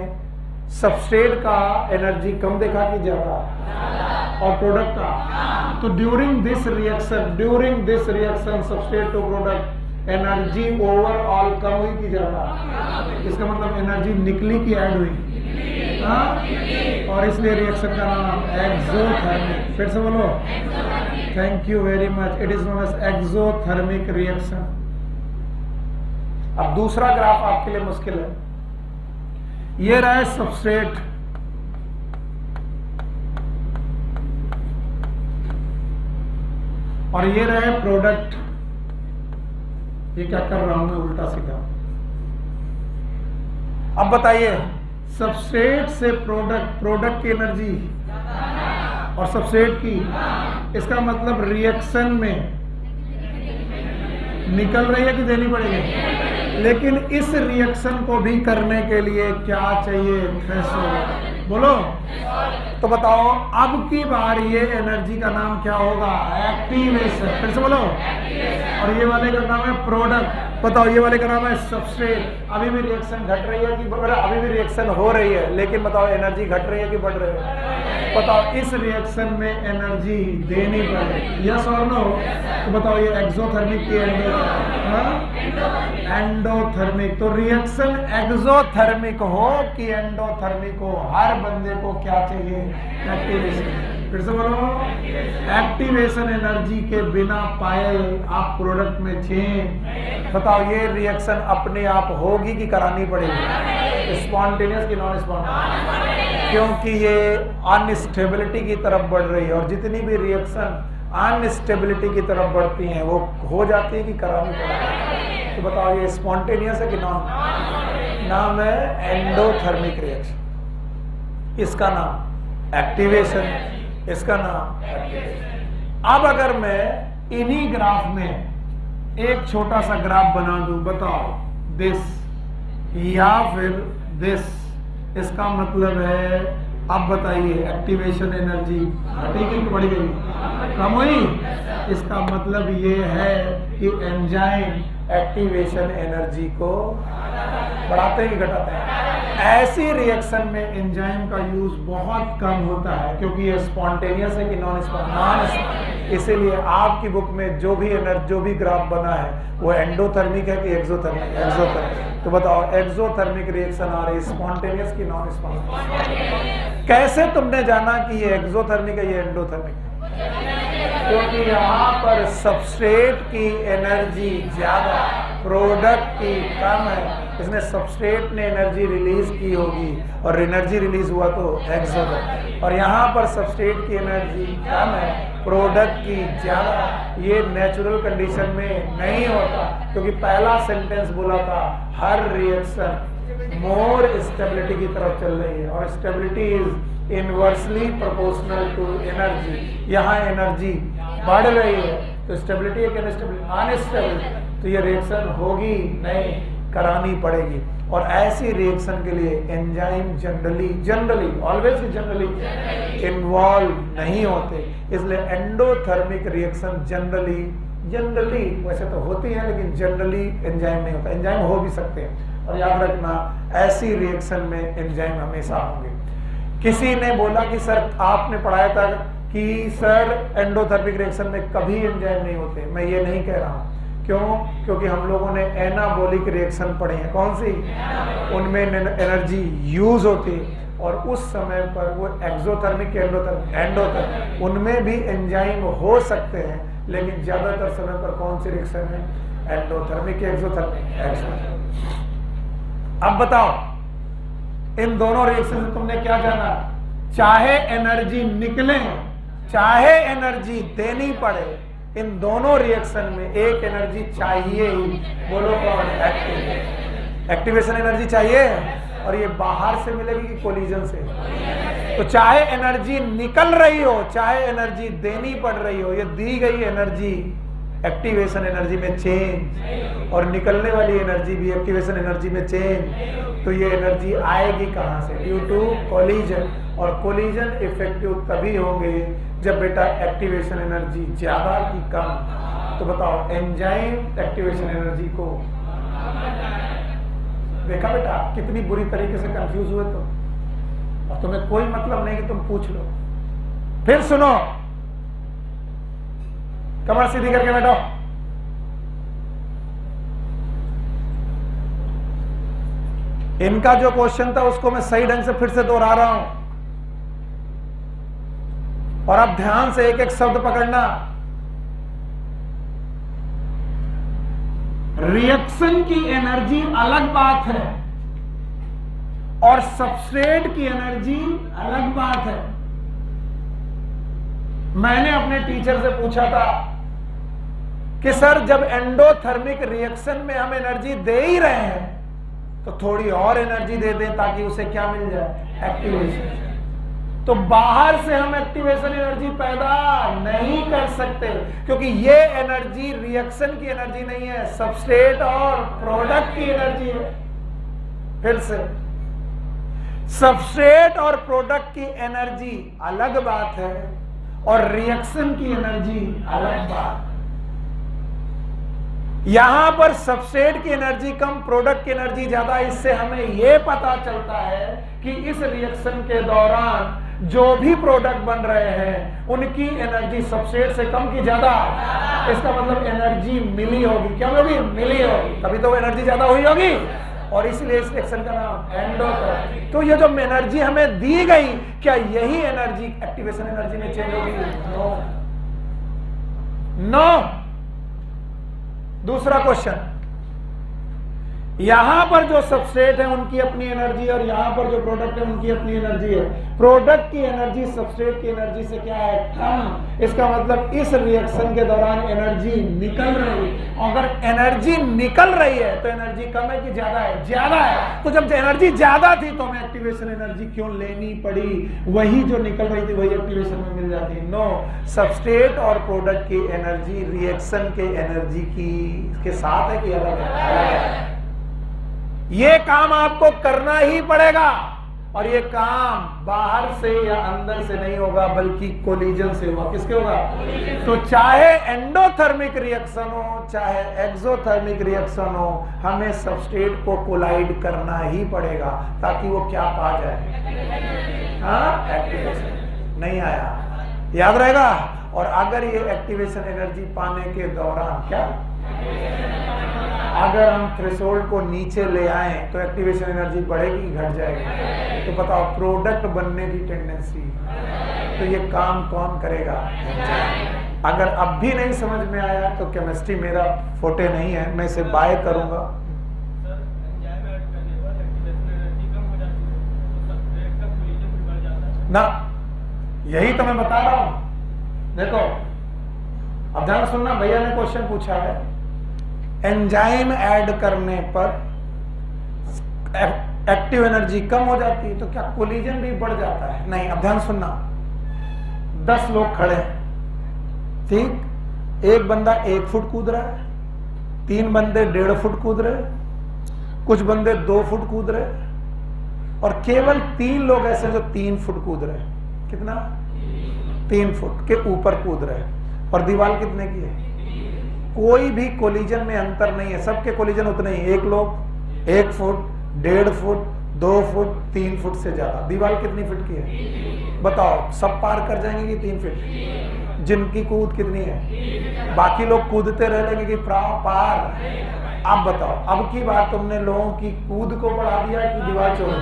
Speaker 1: सबस्ट्रेट का एनर्जी कम देखा कि ज्यादा, और प्रोडक्ट का? तो during this reaction substrate to product energy overall कम हुई कि ज्यादा? इसका मतलब एनर्जी निकली कि ऐड हुई? और इसलिए रिएक्शन का नाम एक्सोथर्मिक। फिर से बोलो। Thank you very much. It is known as exothermic reaction. अब दूसरा ग्राफ आपके लिए मुश्किल है। ये रहा सबस्ट्रेट, और ये रहे प्रोडक्ट। ये क्या कर रहा हूं मैं, उल्टा सीधा। अब बताइए, सबस्ट्रेट से प्रोडक्ट की एनर्जी और सबस्ट्रेट की, इसका मतलब रिएक्शन में निकल रही है कि देनी पड़ेगी। लेकिन इस रिएक्शन को भी करने के लिए क्या चाहिए, थ्रेशोल्ड। बोलो तो बताओ, अब की बार ये एनर्जी का नाम क्या होगा, एक्टिवेशन। फिर से बोलो। और ये वाले का नाम है प्रोडक्ट। बताओ, ये वाले का नाम है सबस्ट्रेट। अभी भी रिएक्शन घट रही है कि अभी भी रिएक्शन हो रही है, लेकिन बताओ एनर्जी घट रही है कि बढ़ रही है। बताओ, इस रिएक्शन में एनर्जी देनी पड़ेगी, यस और नो। तो बताओ, ये एक्सोथर्मिक की एंडोथर्मिक। तो रिएक्शन एक्सोथर्मिक हो कि एंडोथर्मिक हो, हर बंदे को क्या चाहिए, एक्टिवेशन। फिर से बोलो, एक्टिवेशन एनर्जी के बिना पाए आप प्रोडक्ट में चेंज। बताओ, ये रिएक्शन अपने आप होगी कि करानी पड़ेगी, स्पॉन्टेनियस कि नॉन स्पॉन्टेनियस? क्योंकि ये अनस्टेबिलिटी की तरफ बढ़ रही है, और जितनी भी रिएक्शन अनस्टेबिलिटी की तरफ बढ़ती हैं वो हो जाती है कि करानी पड़ेगी। तो बताओ, ये स्पॉन्टेनियस है कि नॉन? नाम है एंडोथर्मिक रिएक्शन, इसका नाम एक्टिवेशन, इसका नाम एक्टिवेशन। अब अगर मैं इन्हीं ग्राफ में एक छोटा सा ग्राफ बना दूं, बताओ दिस या फिर दिस, इसका मतलब है, अब बताइए, एक्टिवेशन एनर्जी घटेगी कि बढ़ गई, कम हुई? इसका मतलब ये है कि एंजाइम एक्टिवेशन एनर्जी को बढ़ाते हैं कि घटाते हैं? ऐसी रिएक्शन में एंजाइम का यूज बहुत कम होता है, क्योंकि ये स्पॉन्टेनियस है कि नॉन स्पॉन्टेनियस। इसीलिए आपकी बुक में जो भी ग्राफ बना है वो एंडोथर्मिक है कि एक्सोथर्मिक? एक्सोथर्मिक। तो बताओ, एक्सोथर्मिक रिएक्शन आ रही है, स्पॉन्टेनियस की नॉन स्पॉन्टेनियस? कैसे तुमने जाना कि ये एक्सोथर्मिक है, ये एंडोथर्मिक है? क्योंकि यहाँ पर सबस्ट्रेट की एनर्जी ज्यादा, प्रोडक्ट की कम है। इसने सबस्ट्रेट ने एनर्जी रिलीज की होगी, और एनर्जी रिलीज हुआ तो एक्सोथर्मिक। और यहाँ पर सबस्ट्रेट की एनर्जी कम है, प्रोडक्ट की ज्यादा। ये नेचुरल कंडीशन में नहीं होता, क्योंकि पहला सेंटेंस बोला था, हर रिएक्शन मोर स्टेबिलिटी की तरफ चल रही है, और stability is inversely proportional to energy. यहाँ एनर्जी बढ़ रही है, तो स्टेबिलिटी है कि अनस्टेबिलिटी? तो ये रिएक्शन होगी नहीं, करानी पड़ेगी। और ऐसी रिएक्शन के लिए enzyme generally always generally involve नहीं होते। इसलिए एंडोथर्मिक रिएक्शन जनरली वैसे तो होती है, लेकिन जनरली एंजाइम नहीं होता। एंजाइम हो भी सकते हैं, और याद रखना, ऐसी रिएक्शन में एंजाइम हमेशा होंगे। किसी ने बोला कि सर, आपने पढ़ाया था कि सर एंडोथर्मिक रिएक्शन में कभी एंजाइम नहीं होते। मैं ये नहीं कह रहा हूँ। क्यों? क्योंकि हम लोगों ने एनाबॉलिक रिएक्शन पढ़े हैं। कौन सी? उनमें एनर्जी यूज होती है, और उस समय पर वो एक्सोथर्मिक एंडोथर्मिक, उनमें भी एंजाइम हो सकते हैं, लेकिन ज्यादातर समय पर कौन सी रिएक्शन है? Endothermic, exothermic. अब बताओ, इन दोनों रिएक्शन से तुमने क्या जाना? चाहे एनर्जी निकले, चाहे एनर्जी देनी पड़े, इन दोनों रिएक्शन में एक एनर्जी चाहिए ही। बोलो कौन? एक्टिवेशन एनर्जी चाहिए। और ये बाहर से मिलेगी कि कोलिजन से? तो चाहे एनर्जी निकल रही हो, चाहे एनर्जी देनी पड़ रही हो, ये दी गई एनर्जी एक्टिवेशन एनर्जी में चेंज, और निकलने वाली एनर्जी भी एक्टिवेशन एनर्जी में चेंज। तो ये एनर्जी आएगी कहां से? Due to collision. और कोलिजन इफेक्टिव तभी होंगे जब बेटा एक्टिवेशन एनर्जी ज्यादा की कम। तो बताओ, एंजाइम एक्टिवेशन एनर्जी को देखा बेटा कितनी बुरी तरीके से कंफ्यूज हुए तुम, और तुम्हें कोई मतलब नहीं कि तुम पूछ लो। फिर सुनो, कमर सीधी करके बैठो। इनका जो क्वेश्चन था उसको मैं सही ढंग से फिर से दोहरा रहा हूं, और अब ध्यान से एक एक शब्द पकड़ना। रिएक्शन की एनर्जी अलग बात है, और सबस्ट्रेट की एनर्जी अलग बात है। मैंने अपने टीचर से पूछा था कि सर जब एंडोथर्मिक रिएक्शन में हम एनर्जी दे ही रहे हैं तो थोड़ी और एनर्जी दे दें ताकि उसे क्या मिल जाए, एक्टिवेशन। तो बाहर से हम एक्टिवेशन एनर्जी पैदा नहीं कर सकते क्योंकि ये एनर्जी रिएक्शन की एनर्जी नहीं है, सबस्ट्रेट और प्रोडक्ट की एनर्जी है। फिर से सबस्ट्रेट और प्रोडक्ट की एनर्जी अलग बात है और रिएक्शन की एनर्जी अलग बात। यहां पर सबस्ट्रेट की एनर्जी कम, प्रोडक्ट की एनर्जी ज्यादा। इससे हमें यह पता चलता है कि इस रिएक्शन के दौरान जो भी प्रोडक्ट बन रहे हैं उनकी एनर्जी सबस्ट्रेट से कम की ज्यादा। इसका मतलब एनर्जी मिली होगी, क्या होगी, मिली होगी, तभी तो एनर्जी ज्यादा हुई होगी और इसलिए इस रिएक्शन का नाम एंडोथर्मिक। तो ये जो एनर्जी हमें दी गई, क्या यही एनर्जी एक्टिवेशन एनर्जी में चेंज होगी? No, no. दूसरा क्वेश्चन, यहां पर जो सबस्ट्रेट है उनकी अपनी एनर्जी और यहां पर जो प्रोडक्ट है उनकी अपनी एनर्जी है। प्रोडक्ट की एनर्जी सबस्ट्रेट की एनर्जी से क्या है, कम। इसका मतलब इस रिएक्शन के दौरान एनर्जी निकल रही है। अगर एनर्जी निकल रही है तो एनर्जी कम है कि ज्यादा है, ज्यादा है। तो जब एनर्जी ज्यादा थी तो हमें एक्टिवेशन एनर्जी क्यों लेनी पड़ी? वही जो निकल रही थी वही एक्टिवेशन में मिल जाती। नो, सबस्ट्रेट और प्रोडक्ट की एनर्जी रिएक्शन के एनर्जी के साथ है कि अलग है? ये काम आपको करना ही पड़ेगा और ये काम बाहर से या अंदर से नहीं होगा बल्कि कोलिजन से होगा। किसके होगा? तो चाहे एंडोथर्मिक रिएक्शन हो चाहे एक्सोथर्मिक रिएक्शन हो, हमें सबस्ट्रेट को कोलाइड करना ही पड़ेगा ताकि वो क्या पा जाए, हाँ, एक्टिवेशन। नहीं आया, याद रहेगा। और अगर ये एक्टिवेशन एनर्जी पाने के दौरान क्या, अगर हम थ्रेशोल्ड को नीचे ले आए तो एक्टिवेशन एनर्जी बढ़ेगी, घट जाएगी? तो बताओ, प्रोडक्ट बनने की टेंडेंसी, तो ये काम कौन करेगा? अगर अब भी नहीं समझ में आया तो केमिस्ट्री मेरा फोटे नहीं है, मैं इसे बाय करूंगा। ना, यही तो मैं बता रहा हूं। देखो, अब ध्यान सुनना, भैया ने क्वेश्चन पूछा है, एंजाइम ऐड करने पर एक्टिव एनर्जी कम हो जाती है तो क्या कोलिजन भी बढ़ जाता है? नहीं। अब ध्यान सुनना, 10 लोग खड़े हैं, ठीक, एक बंदा 1 फुट कूद रहा है, 3 बंदे 1.5 फुट कूद रहे, कुछ बंदे 2 फुट कूद रहे और केवल 3 लोग ऐसे जो 3 फुट कूद रहे। कितना? 3 फुट के ऊपर कूद रहे और दीवार कितने की है? कोई भी कोलिजन में अंतर नहीं है, सबके कोलिजन उतने ही। एक लोग 1 फुट, 1.5 फुट, 2 फुट, 3 फुट से ज्यादा। दीवार कितनी फीट की है? बताओ, सब पार कर जाएंगे कि 3 फीट? जिनकी कूद कितनी है, बाकी लोग कूदते रह लेंगे कि पार। अब बताओ, अब की बात तुमने लोगों की कूद को बढ़ा दिया कि दीवार छोड़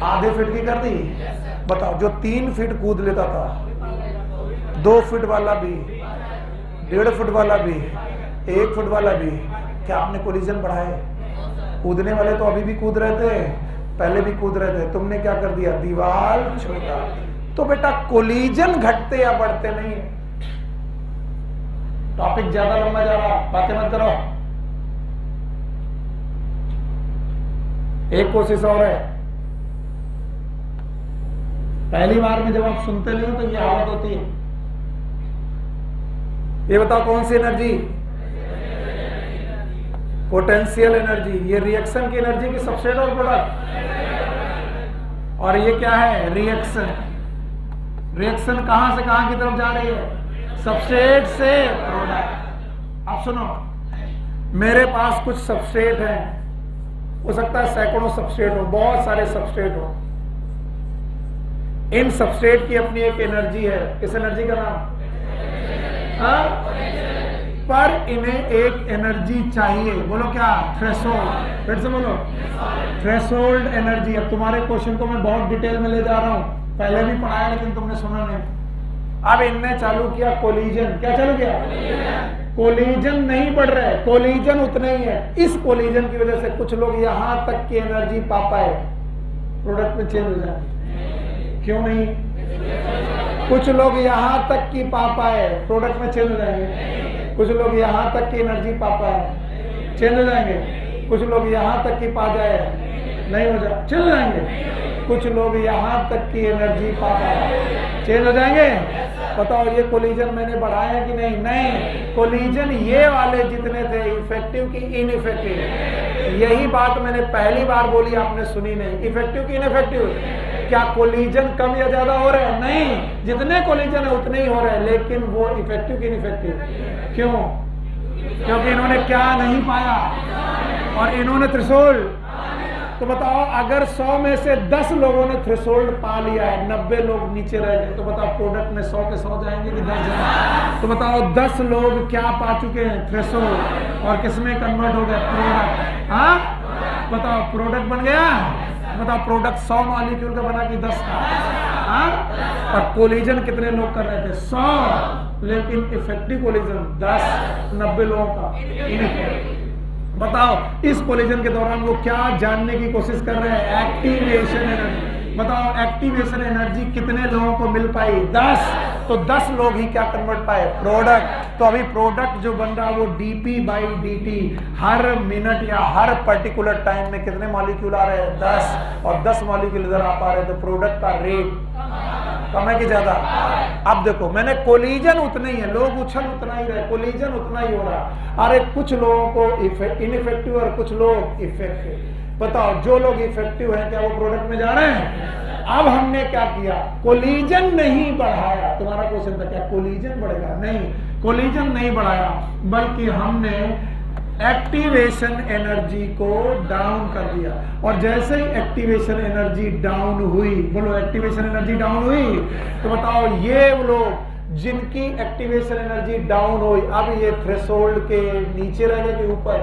Speaker 1: आधे फीट की कर दी? बताओ, जो 3 फीट कूद लेता था, 2 फीट वाला भी, 1.5 फुट वाला भी, 1 फुट वाला भी, क्या आपने कोलिजन बढ़ाए? कूदने वाले तो अभी भी कूद रहे थे, पहले भी कूद रहे थे, तुमने क्या कर दिया? दीवार छोटा। तो बेटा, कोलिजन घटते या बढ़ते नहीं। टॉपिक ज्यादा लंबा जा रहा, बातें मत करो। एक कोशिश और है, पहली बार में जब आप सुनते नहीं हो तो ये हालत होती है। ये बताओ, कौन सी एनर्जी? Potential energy. ये रिएक्शन की एनर्जी की सबस्ट्रेट और प्रोडक्ट। और ये क्या है? रिएक्शन। रिएक्शन कहां से कहां की तरफ जा रही है? सबस्ट्रेट से प्रोडक्ट। अब सुनो, मेरे पास कुछ सबस्ट्रेट है, हो सकता है सैकड़ों सबस्ट्रेट हो, बहुत सारे सबस्ट्रेट हो। इन सबस्ट्रेट की अपनी एक एनर्जी है। इस एनर्जी का नाम, पर इन्हें एक एनर्जी चाहिए, बोलो क्या? थ्रेशोल्ड। फिर से बोलो, थ्रेशोल्ड एनर्जी। अब तुम्हारे क्वेश्चन को मैं बहुत डिटेल में ले जा रहा हूं, पहले भी पढ़ाया लेकिन तुमने सुना नहीं। अब इनने चालू किया कोलिजन। क्या चालू किया? कोलिजन नहीं बढ़ रहे, कोलिजन उतने ही है। इस कोलिजन की वजह से कुछ लोग यहां तक की एनर्जी पा पाए, प्रोडक्ट में चेंज हो जाए। क्यों नहीं? कुछ लोग यहां तक की पा पाए, प्रोडक्ट में चेंज हो जाएंगे। कुछ लोग यहाँ तक की एनर्जी पा पाए, चेंज हो जाएंगे। कुछ लोग यहाँ तक की पा जाए, नहीं हो जाए, चेंज हो जाएंगे। कुछ लोग यहाँ तक की एनर्जी पा पाए, चेंज हो जाएंगे। बताओ ये कोलिजन मैंने बढ़ाया है कि नहीं? नहीं। कोलिजन ये वाले जितने थे, इफेक्टिव की इनइफेक्टिव, यही बात मैंने पहली बार बोली, आपने सुनी नहीं। इफेक्टिव की इनइफेक्टिव, क्या कोलिजन कम या ज्यादा हो रहे हैं? नहीं, जितने कोलिजन है उतने ही हो रहे हैं, लेकिन वो इफेक्टिव की इनइफेक्टिव। क्यों? क्योंकि इन्होंने क्या नहीं पाया और इन्होंने थ्रेशोल्ड। तो बताओ अगर 100 में से 10 लोगों ने थ्रेशोल्ड पा लिया है, 90 लोग नीचे रह गए, तो बताओ प्रोडक्ट में 100 के 100 जाएंगे कि 10 जाएंगे? तो बताओ 10 लोग क्या पा चुके हैं? थ्रेशोल्ड। और किसमें कन्वर्ट हो गया? प्रोडक्ट। हाँ बताओ प्रोडक्ट बन गया। बताओ प्रोडक्ट 100 मॉलिक्यूल का बना कि 10 का? हाँ। और कोलिजन कितने लोग कर रहे थे? 100, लेकिन इफेक्टिव कोलिजन 10, 90 लोगों का। बताओ इस कोलिजन के दौरान वो क्या जानने की कोशिश कर रहे हैं? Activation energy. बताओ एक्टिवेशन एनर्जी कितने लोगों को मिल पाई? 10। तो 10 लोग ही क्या कन्वर्ट पाए? प्रोडक्ट। तो अभी प्रोडक्ट जो बन रहा है वो dp/dt, हर मिनट या हर पर्टिकुलर टाइम में कितने मॉलिक्यूल आ रहे हैं? 10। और 10 मॉलिक्यूल इधर आ पा रहे हैं, तो प्रोडक्ट का रेट कम है कि ज्यादा? अब देखो मैंने कोलिजन उतने ही है, लोग उछल उतना ही रहे, कोलिजन उतना ही हो रहा। अरे कुछ लोगों को इनइफेक्टिव और कुछ लोग इफेक्टिव। बताओ जो लोग इफेक्टिव हैं क्या वो प्रोडक्ट में जा रहे हैं? अब हमने क्या किया? कोलिजन नहीं बढ़ाया। तुम्हारा क्वेश्चन था क्या कोलिजन बढ़ेगा? नहीं, कोलिजन नहीं बढ़ाया, बल्कि हमने एक्टिवेशन एनर्जी को डाउन कर दिया। और जैसे ही एक्टिवेशन एनर्जी डाउन हुई, बोलो एक्टिवेशन एनर्जी डाउन हुई, तो बताओ ये लोग जिनकी एक्टिवेशन एनर्जी डाउन हुई, अब ये थ्रेशोल्ड के नीचे रह गए कि ऊपर?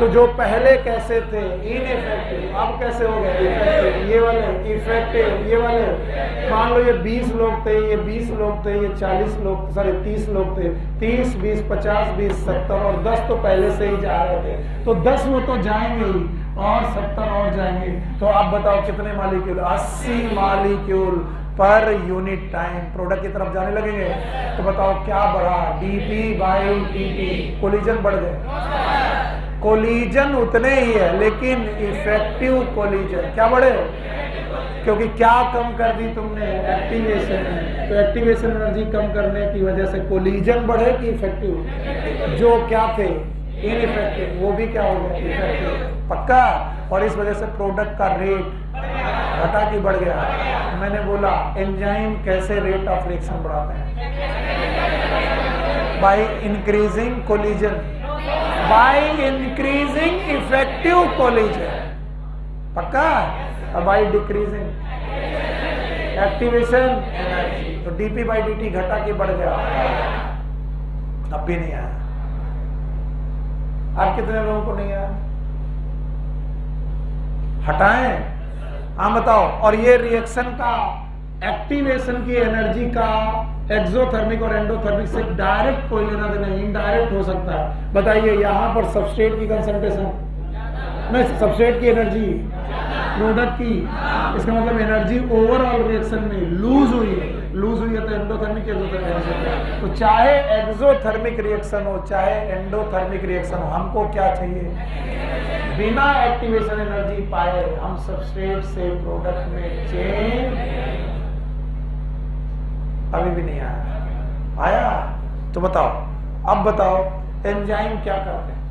Speaker 1: तो जो पहले कैसे थे? इनइफेक्टिव, अब कैसे हो गए? इफेक्टिव। ये वाले इफेक्टिव, ये वाले मान लो ये 20 लोग थे, ये 20 लोग थे, ये 40 लोग, सॉरी 30 लोग थे। 30, 20, 50, 20, 70 और 10 तो पहले से ही जा रहे थे, तो 10 वो तो जाएंगे ही और 70 और जाएंगे। तो अब बताओ कितने molecule? 80 molecule per unit time product की तरफ जाने लगेंगे। तो बताओ क्या बढ़ा? dp/dt। कोलिजन बढ़ गए। कोलिजन उतने ही है, लेकिन इफेक्टिव कोलिजन क्या बढ़े? क्योंकि क्या कम कर दी तुमने? एक्टिवेशन। तो एक्टिवेशन एनर्जी कम करने की वजह से कोलिजन बढ़े कि इफेक्टिव? जो क्या थे? इनइफेक्टिव, वो भी क्या हो गया? इफेक्टिव। पक्का। और इस वजह से प्रोडक्ट का रेट घटा कि बढ़ गया? मैंने बोला एंजाइम कैसे रेट ऑफ रिएक्शन बढ़ाते हैं? By increasing collision, by increasing effective collision. पक्का। और बाय डिक्रीजिंग एक्टिवेशन एनर्जी। तो dp/dt घटा कि बढ़ गया? अब भी नहीं आया। अब कितने लोगों को नहीं आया? हटाएं। हाँ बताओ। और ये रिएक्शन का एक्टिवेशन की एनर्जी का एक्सोथर्मिक और एंडोथर्मिक से डायरेक्ट कोई लेना देना नहीं, इनडायरेक्ट हो सकता है। बताइए यहाँ पर सबस्ट्रेट की कंसंट्रेशन, नहीं सबस्ट्रेट की एनर्जी प्रोडक्ट की, इसका मतलब एनर्जी ओवरऑल रिएक्शन में लूज हुई है। लूज हुई है तो एंडोथर्मिक एक्सोथर्मिक। तो चाहे एक्सोथर्मिक रिएक्शन हो चाहे एंडोथर्मिक रिएक्शन हो, हमको क्या चाहिए? बिना एक्टिवेशन एनर्जी पाए हम सबस्ट्रेट से प्रोडक्ट में चेंज। अभी भी नहीं आया? आया? तो बताओ, अब बताओ एंजाइम क्या करते हैं?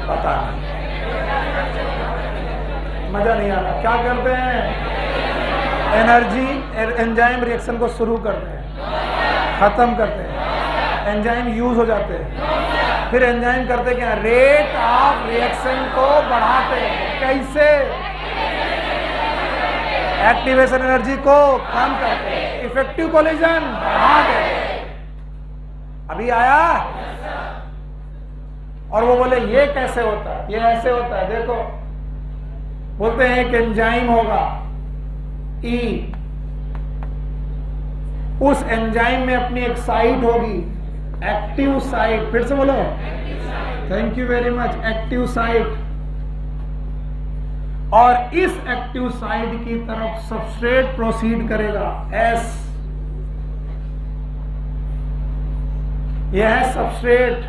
Speaker 1: पता नहीं, मजा नहीं आ रहा। क्या करते हैं? एनर्जी एंजाइम रिएक्शन को शुरू करते हैं, खत्म करते हैं, एंजाइम यूज हो जाते हैं, फिर एंजाइम करते क्या? रेट ऑफ रिएक्शन को बढ़ाते हैं। कैसे? एक्टिवेशन एनर्जी को कम करते हैं, इफेक्टिव कोलिजन बढ़ाते हैं। अभी आया? और वो बोले ये कैसे होता है? ये ऐसे होता है, देखो बोलते हैं एक एंजाइम होगा ई, उस एंजाइम में अपनी एक साइट होगी, एक्टिव साइट। फिर से बोलो, thank you very much. Active site, और इस एक्टिव साइट की तरफ सबस्ट्रेट प्रोसीड करेगा, एस। यह है सबस्ट्रेट,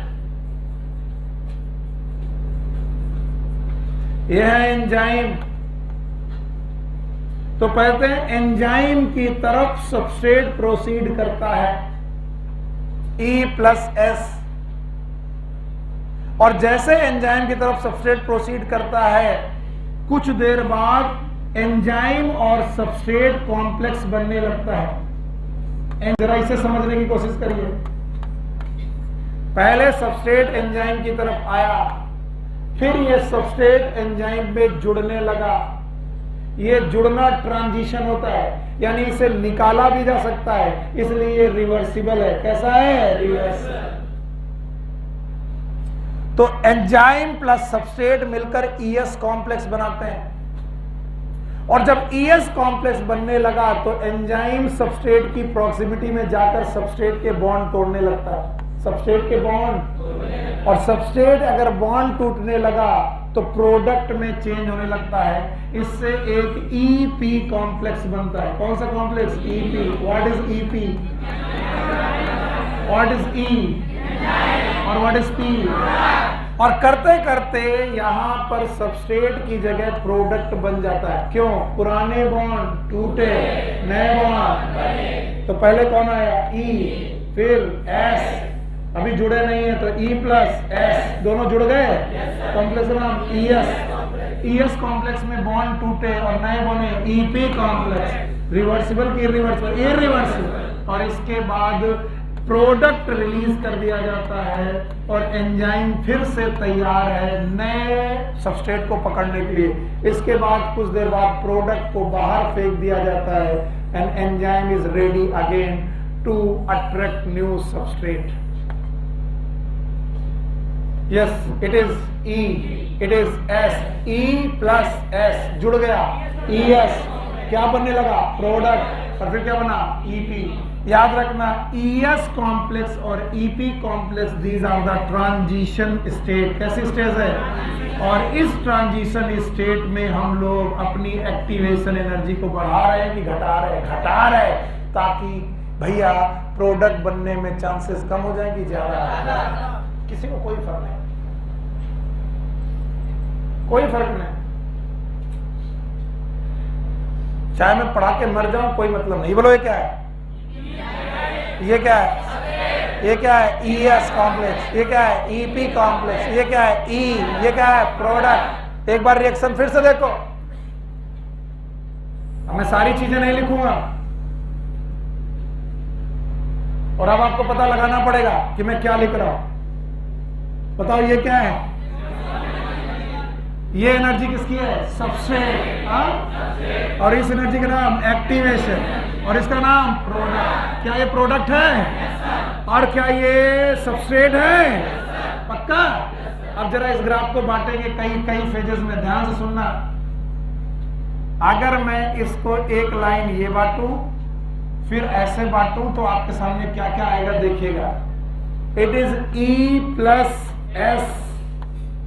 Speaker 1: यह है एंजाइम। तो कहते हैं एंजाइम की तरफ सबस्ट्रेट प्रोसीड करता है E+S, और जैसे एंजाइम की तरफ सबस्ट्रेट प्रोसीड करता है कुछ देर बाद एंजाइम और सबस्ट्रेट कॉम्प्लेक्स बनने लगता है। जरा इसे समझने की कोशिश करिए। पहले सबस्ट्रेट एंजाइम की तरफ आया, फिर ये सबस्ट्रेट एंजाइम में जुड़ने लगा। ये जुड़ना ट्रांजिशन होता है, यानी इसे निकाला भी जा सकता है, इसलिए ये रिवर्सिबल है। कैसा है? रिवर्सिबल। तो एंजाइम प्लस सबस्ट्रेट मिलकर ES कॉम्प्लेक्स बनाते हैं, और जब ES कॉम्प्लेक्स बनने लगा तो एंजाइम सबस्ट्रेट की प्रॉक्सिमिटी में जाकर सबस्ट्रेट के बॉन्ड तोड़ने लगता है, सबस्ट्रेट के बॉन्ड। और सबस्ट्रेट अगर बॉन्ड टूटने लगा तो प्रोडक्ट में चेंज होने लगता है, इससे एक EP कॉम्प्लेक्स बनता है। कौन सा complex? EP। What is EP? What is E? और व्हाट इज P? और करते करते यहां पर सबस्ट्रेट की जगह प्रोडक्ट बन जाता है। क्यों? पुराने बॉन्ड टूटे, नए बॉन्ड बने। तो पहले कौन आया? E, फिर S, अभी जुड़े नहीं है तो E+S, दोनों जुड़ गए, कॉम्प्लेक्स का नाम ES कॉम्प्लेक्स में बॉन्ड टूटे और नए बने EP कॉम्प्लेक्स। रिवर्सिबल की इरिवर्सिबल? इरिवर्सिबल। और इसके बाद प्रोडक्ट रिलीज कर दिया जाता है और एंजाइम फिर से तैयार है नए सबस्ट्रेट को पकड़ने के लिए। इसके बाद कुछ देर बाद प्रोडक्ट को बाहर फेंक दिया जाता है and enzyme is ready again to attract new substrate. Yes, it is E, it is S, E+S जुड़ गया, ES क्या बनने लगा? प्रोडक्ट। और फिर क्या बना? EP। याद रखना ES कॉम्प्लेक्स और EP complex these are the transition state. कैसी स्टेज है? और इस ट्रांजिशन स्टेट में हम लोग अपनी एक्टिवेशन एनर्जी को बढ़ा रहे हैं कि घटा रहे हैं? घटा रहे हैं, ताकि भैया प्रोडक्ट बनने में चांसेस कम हो जाएंगे, ज्यादा। किसी को कोई फर्क नहीं, कोई फर्क नहीं। चाहे मैं पढ़ा के मर जाऊं कोई मतलब नहीं। बोलो ये क्या है? ये क्या है? ये क्या है? ES complex. ये क्या है? EP complex. ये क्या है? E। ये क्या है? प्रोडक्ट। एक बार रिएक्शन फिर से देखो। मैं सारी चीजें नहीं लिखूंगा, और अब आपको पता लगाना पड़ेगा कि मैं क्या लिख रहा हूं। बताओ ये क्या है? ये एनर्जी किसकी है? सबस्ट्रेट। और इस एनर्जी का नाम एक्टिवेशन, और इसका नाम प्रोडक्ट। क्या ये प्रोडक्ट है? और क्या ये सबस्ट्रेट है? पक्का? अब जरा इस ग्राफ को बांटेंगे कई फेजेस में, ध्यान से सुनना। अगर मैं इसको एक लाइन ये बांटूं, फिर ऐसे बांटूं, तो आपके सामने क्या क्या आएगा देखिएगा। इट इज E+S,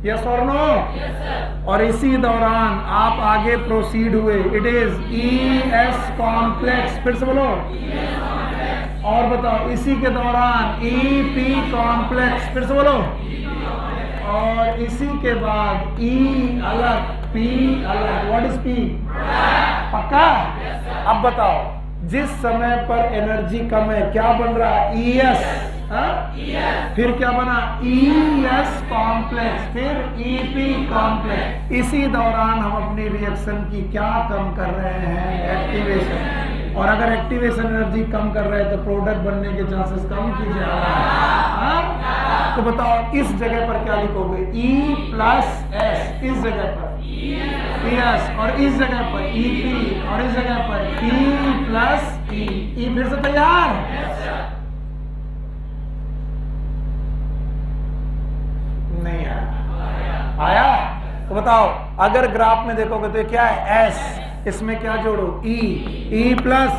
Speaker 1: यस और नो? और इसी दौरान आप आगे प्रोसीड हुए, इट इज ES कॉम्प्लेक्स। फिर से बोलो। और बताओ, इसी के दौरान EP कॉम्प्लेक्स। फिर से बोलो। और इसी के बाद E अलग, P अलग। What is P? पक्का? अब बताओ, जिस समय पर एनर्जी कम है क्या बन रहा है? ES। फिर क्या बना? ES कॉम्प्लेक्स, फिर EP कॉम्प्लेक्स। इसी दौरान हम अपनी रिएक्शन की क्या कम कर रहे हैं? एक्टिवेशन। और अगर एक्टिवेशन एनर्जी कम कर रहे हैं तो प्रोडक्ट बनने के चांसेस कम कीजिए। तो बताओ इस जगह पर क्या लिखोगे? E+S। इस जगह पर ES, और इस जगह पर EP, और इस जगह पर E+E। E फिर से तैयार? नहीं आया? तो बताओ, अगर ग्राफ में देखोगे तो क्या है? S। इसमें क्या जोड़ो? E+S।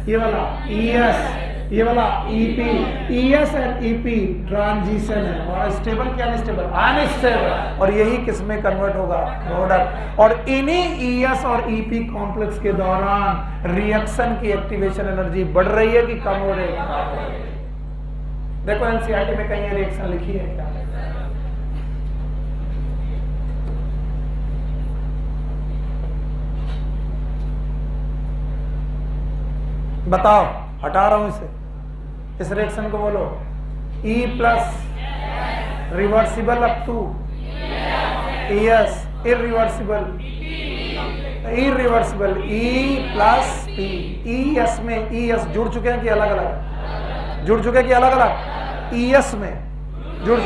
Speaker 1: ये वाला ES, ये वाला EP। ES और EP ट्रांजिशन है, और स्टेबल क्या? अनस्टेबल? अनस्टेबल। और यही किस में कन्वर्ट होगा? प्रोडक्ट। और इन्हीं ES और EP कॉम्प्लेक्स के दौरान रिएक्शन की एक्टिवेशन एनर्जी बढ़ रही है कि कम हो रही है? देखो एनसीईआरटी में कहीं रिएक्शन लिखी है क्या? बताओ, हटा रहा हूं इसे, इस रिएक्शन को बोलो E plus reversible up to ES, irreversible E plus P। ES में ES जुड़ चुके हैं कि अलग अलग? जुड़ चुके हैं कि अलग अलग? ES में जुड़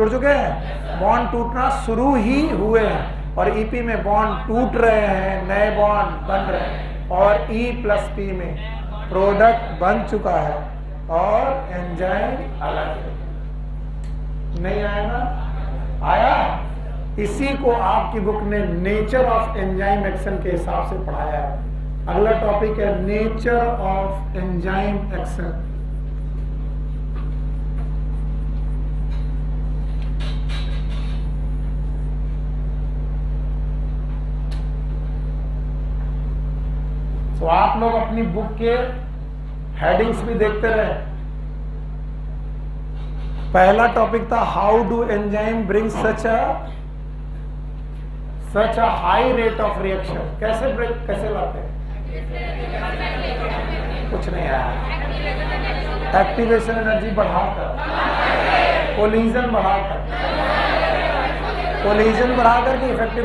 Speaker 1: चुके हैं। बॉन्ड टूटना शुरू ही हुए हैं और EP में बॉन्ड टूट रहे हैं, नए बॉन्ड बन रहे हैं और E प्लस P में प्रोडक्ट बन चुका है और एंजाइम अलग है। नहीं आया ना? आया? इसी को आपकी बुक ने नेचर ऑफ एंजाइम एक्शन के हिसाब से पढ़ाया है। अगला टॉपिक है नेचर ऑफ एंजाइम एक्शन। तो आप लोग अपनी बुक के हेडिंग्स भी देखते रहे। पहला टॉपिक था how do enzyme bring such a high rate of reaction. कैसे लाते हैं? कुछ नहीं आया। एक्टिवेशन एनर्जी बढ़ाकर, कोलिजन बढ़ाकर कि इफेक्टिव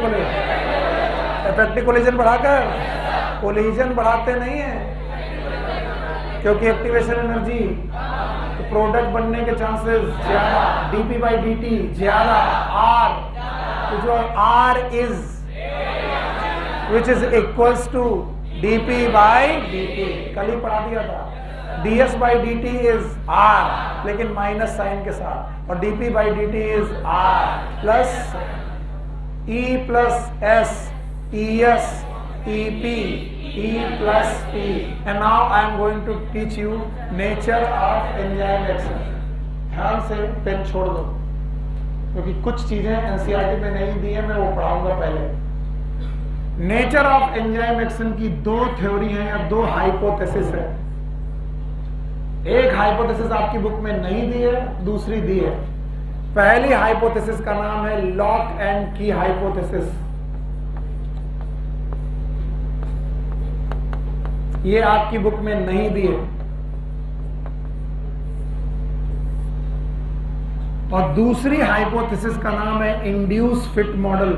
Speaker 1: कोलिजन बढ़ाकर? कोलिजन बढ़ाते नहीं है क्योंकि एक्टिवेशन एनर्जी तो प्रोडक्ट बनने के चांसेस ज्यादा, dp/dt ज्यादा, R जो R is which is equals to dp/dt, कल ही पढ़ा दिया था। ds/dt is R लेकिन माइनस साइन के साथ और dp/dt is R plus E plus S ES EP E plus P and now I am going to teach you nature of enzyme action। ध्यान से पेन छोड़ दो क्योंकि कुछ चीजें एनसीईआरटी में नहीं दी है, मैं वो पढ़ाऊंगा पहले। नेचर ऑफ एंजाइम एक्शन की दो थ्योरी है या दो हाइपोथेसिस है। एक हाइपोथेसिस आपकी बुक में नहीं दी है, दूसरी दी है। पहली हाइपोथेसिस का नाम है लॉक एंड की हाइपोथेसिस। ये आपकी बुक में नहीं दी है। और दूसरी हाइपोथेसिस का नाम है इंड्यूस फिट मॉडल।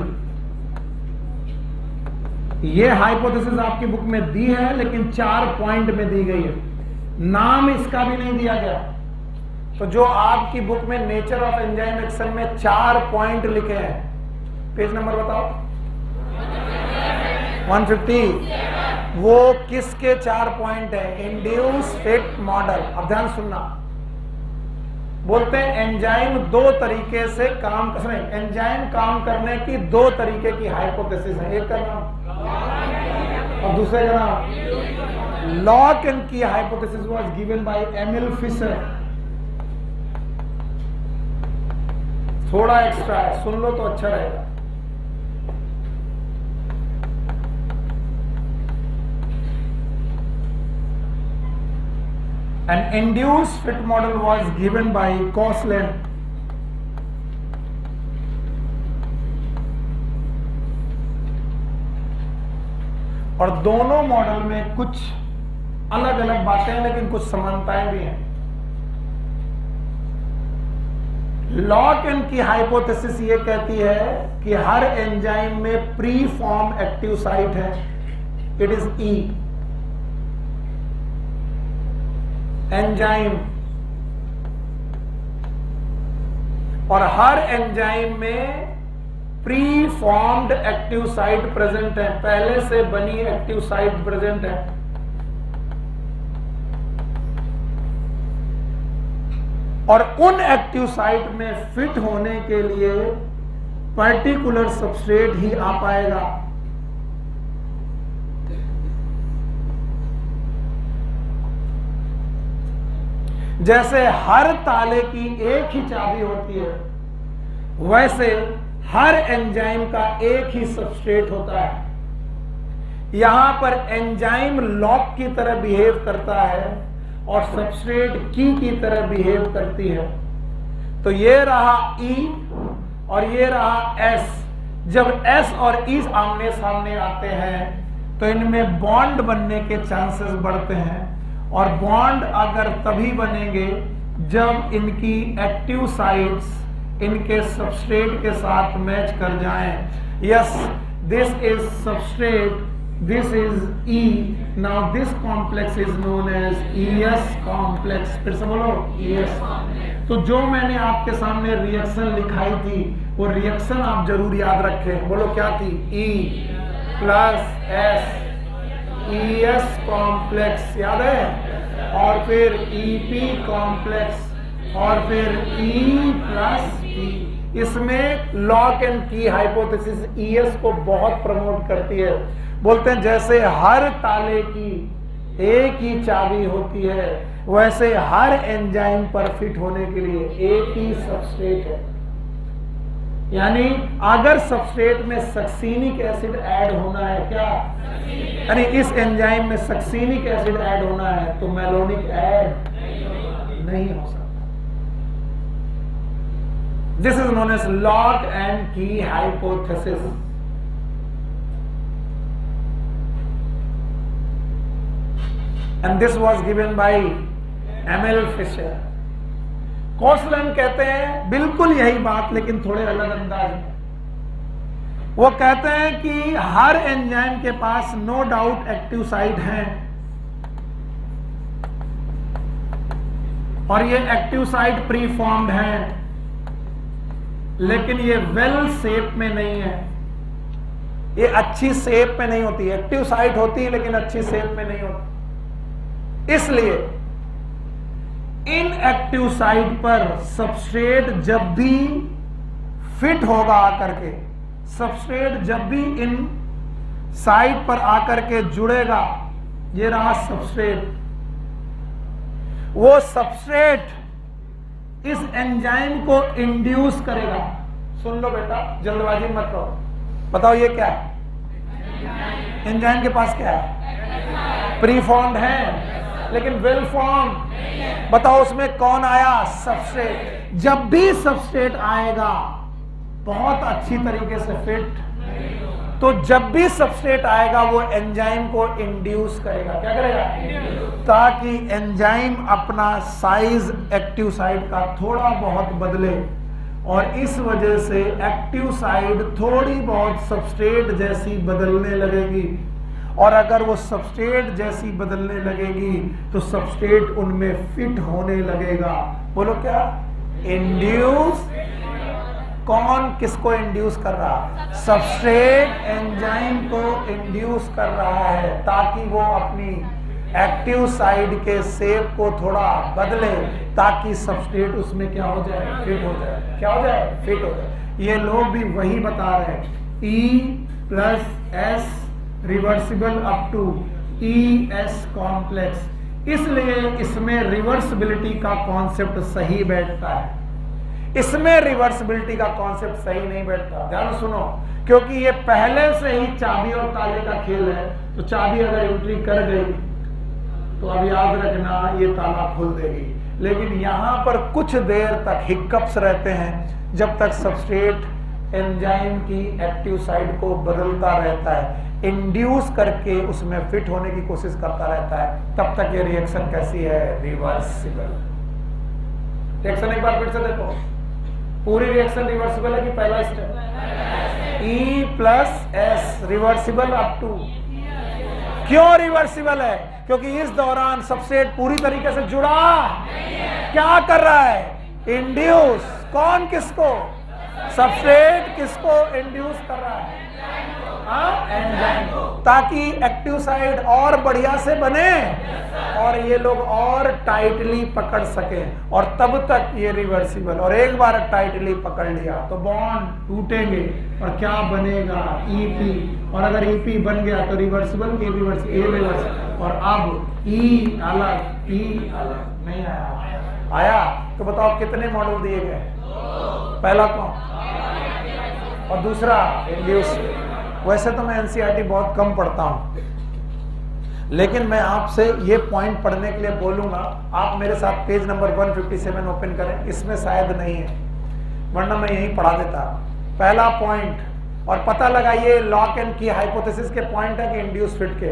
Speaker 1: ये हाइपोथेसिस आपकी बुक में दी है लेकिन 4 पॉइंट में दी गई है, नाम इसका भी नहीं दिया गया। तो जो आपकी बुक में नेचर ऑफ एंजाइम एक्शन में 4 पॉइंट लिखे हैं, पेज नंबर बताओ 150, वो किसके 4 पॉइंट है? Induce fit model. अब ध्यान सुनना, बोलते हैं एंजाइम दो तरीके से काम कर, एंजाइम काम करने की 2 तरीके की हाइपोथेसिस है। एक का नाम और दूसरे का नाम lock and key hypothesis was given by Emil Fischer. थोड़ा एक्स्ट्रा है, सुन लो तो अच्छा रहेगा। An induced fit model was given by Gosling। और दोनों मॉडल में कुछ अलग अलग बातें हैं लेकिन कुछ समानताएं भी हैं। लॉक एंड की हाइपोथेसिस ये कहती है कि हर एंजाइम में प्री फॉर्म एक्टिव साइट है, इट इज E। एंजाइम और हर एंजाइम में pre formed active site present है, पहले से बनी एक्टिव साइट प्रेजेंट है। और उन एक्टिव साइट में फिट होने के लिए पर्टिकुलर सबस्ट्रेट ही आ पाएगा। जैसे हर ताले की एक ही चाबी होती है, वैसे हर एंजाइम का एक ही सबस्ट्रेट होता है। यहां पर एंजाइम लॉक की तरह बिहेव करता है और सबस्ट्रेट की तरह बिहेव करती है। तो ये रहा E और ये रहा S। जब S और E आमने सामने आते हैं तो इनमें बॉन्ड बनने के चांसेस बढ़ते हैं, और बॉन्ड अगर तभी बनेंगे जब इनकी एक्टिव साइट्स इनके सबस्ट्रेट के साथ मैच कर जाएं। Yes, this is substrate, this is E. Now this complex is known as ES complex। फिर से बोलो ES। तो जो मैंने आपके सामने रिएक्शन लिखाई थी वो रिएक्शन आप जरूर याद रखें। बोलो क्या थी? E plus S, ES complex याद है, और फिर EP कॉम्प्लेक्स, और फिर E प्लस P। इसमें lock and key hypothesis ES को बहुत प्रमोट करती है। बोलते हैं जैसे हर ताले की एक ही चाबी होती है, वैसे हर एंजाइम पर फिट होने के लिए एक ही सबस्ट्रेट है। यानी अगर सबस्ट्रेट में सक्सीनिक एसिड ऐड होना है, क्या यानी इस एंजाइम में सक्सीनिक एसिड ऐड होना है, तो मेलोनिक ऐड नहीं हो सकता। This is known as lock and key hypothesis. And this was given by M.L. Fisher। Koshland कहते हैं बिल्कुल यही बात, लेकिन थोड़े अलग अंदाज में। वो कहते हैं कि हर एंजाइम के पास नो डाउट एक्टिव साइट हैं, और ये एक्टिव साइट प्री फॉर्म्ड हैं, लेकिन ये वेल शेप में नहीं है, ये अच्छी शेप में नहीं होती। एक्टिव साइट होती है लेकिन अच्छी शेप में नहीं होती। इसलिए इन एक्टिव साइट पर सबस्ट्रेट जब भी फिट होगा आकर के, सबस्ट्रेट जब भी इन साइट पर आकर के जुड़ेगा, ये रहा सबस्ट्रेट, वो सबस्ट्रेट इस एंजाइम को इंड्यूस करेगा। सुन लो बेटा, जल्दबाजी मत करो। बताओ ये क्या है? एंजाइम के पास क्या है? प्री फॉर्म्ड है लेकिन वेल फॉर्म। बताओ उसमें कौन आया? सबस्ट्रेट। जब भी सबस्ट्रेट आएगा बहुत अच्छी तरीके से फिट, तो जब भी सबस्ट्रेट आएगा वो एंजाइम को इंड्यूस करेगा। क्या करेगा? ताकि एंजाइम अपना साइज एक्टिव साइट का थोड़ा बहुत बदले, और इस वजह से एक्टिव साइट थोड़ी बहुत सबस्ट्रेट जैसी बदलने लगेगी, और अगर वो सबस्ट्रेट जैसी बदलने लगेगी तो सबस्ट्रेट उनमें फिट होने लगेगा। बोलो क्या? इंड्यूस। कौन किसको इंड्यूस कर रहा? सबस्ट्रेट एंजाइम को इंड्यूस कर रहा है, ताकि वो अपनी एक्टिव साइड के शेप को थोड़ा बदले, ताकि सबस्ट्रेट उसमें क्या हो जाए? फिट हो जाए। क्या हो जाए? फिट हो जाए। ये लोग भी वही बता रहे हैं। E plus S reversible up to ES complex. इसलिए इसमें रिवर्सिबिलिटी का कॉन्सेप्ट सही बैठता है। इसमें रिवर्सिबिलिटी का कॉन्सेप्ट सही नहीं बैठता। ध्यान सुनो, क्योंकि ये पहले से ही चाबी और ताले का खेल है। तो चाबी अगर एंट्री कर गई तो अब याद रखना ये ताला खोल देगी, लेकिन यहां पर कुछ देर तक हिकअप्स रहते हैं, जब तक सबस्ट्रेट एंजाइम की एक्टिव साइड को बदलता रहता है, इंड्यूस करके उसमें फिट होने की कोशिश करता रहता है। तब तक ये रिएक्शन कैसी है? रिवर्सिबल। रिएक्शन एक बार फिर से देखो, पूरी रिएक्शन रिवर्सिबल है कि पहला step? E plus S reversible up to. क्यों रिवर्सिबल है? क्योंकि इस दौरान सबस्ट्रेट पूरी तरीके से जुड़ा क्या कर रहा है? इंड्यूस। कौन किसको? सबस्ट्रेट किसको इंड्यूस कर रहा है? एंजाइम, ताकि एक्टिव साइड और बढ़िया से बने और ये लोग और टाइटली पकड़ सके, और तब तक ये रिवर्सिबल। और एक बार टाइटली पकड़ लिया तो बॉन्ड टूटेंगे और क्या बनेगा? EP। और अगर EP बन गया तो रिवर्सिबल, A रिवर्सिबल, और अब E अलग E अलग नहीं आया। आया तो बताओ कितने मॉडल दिए गए? पहला कौन और दूसरा इंड्यूस। वैसे तो मैं NCERT बहुत कम पढ़ता हूं, लेकिन मैं आपसे ये पॉइंट पढ़ने के लिए बोलूंगा, आप मेरे साथ पेज नंबर 157 ओपन करें, इसमें शायद नहीं है वरना मैं यही पढ़ा देता। पहला पॉइंट, और पता लगाइए लॉक एंड की हाइपोथेसिस के पॉइंट है कि इंड्यूस फिट के।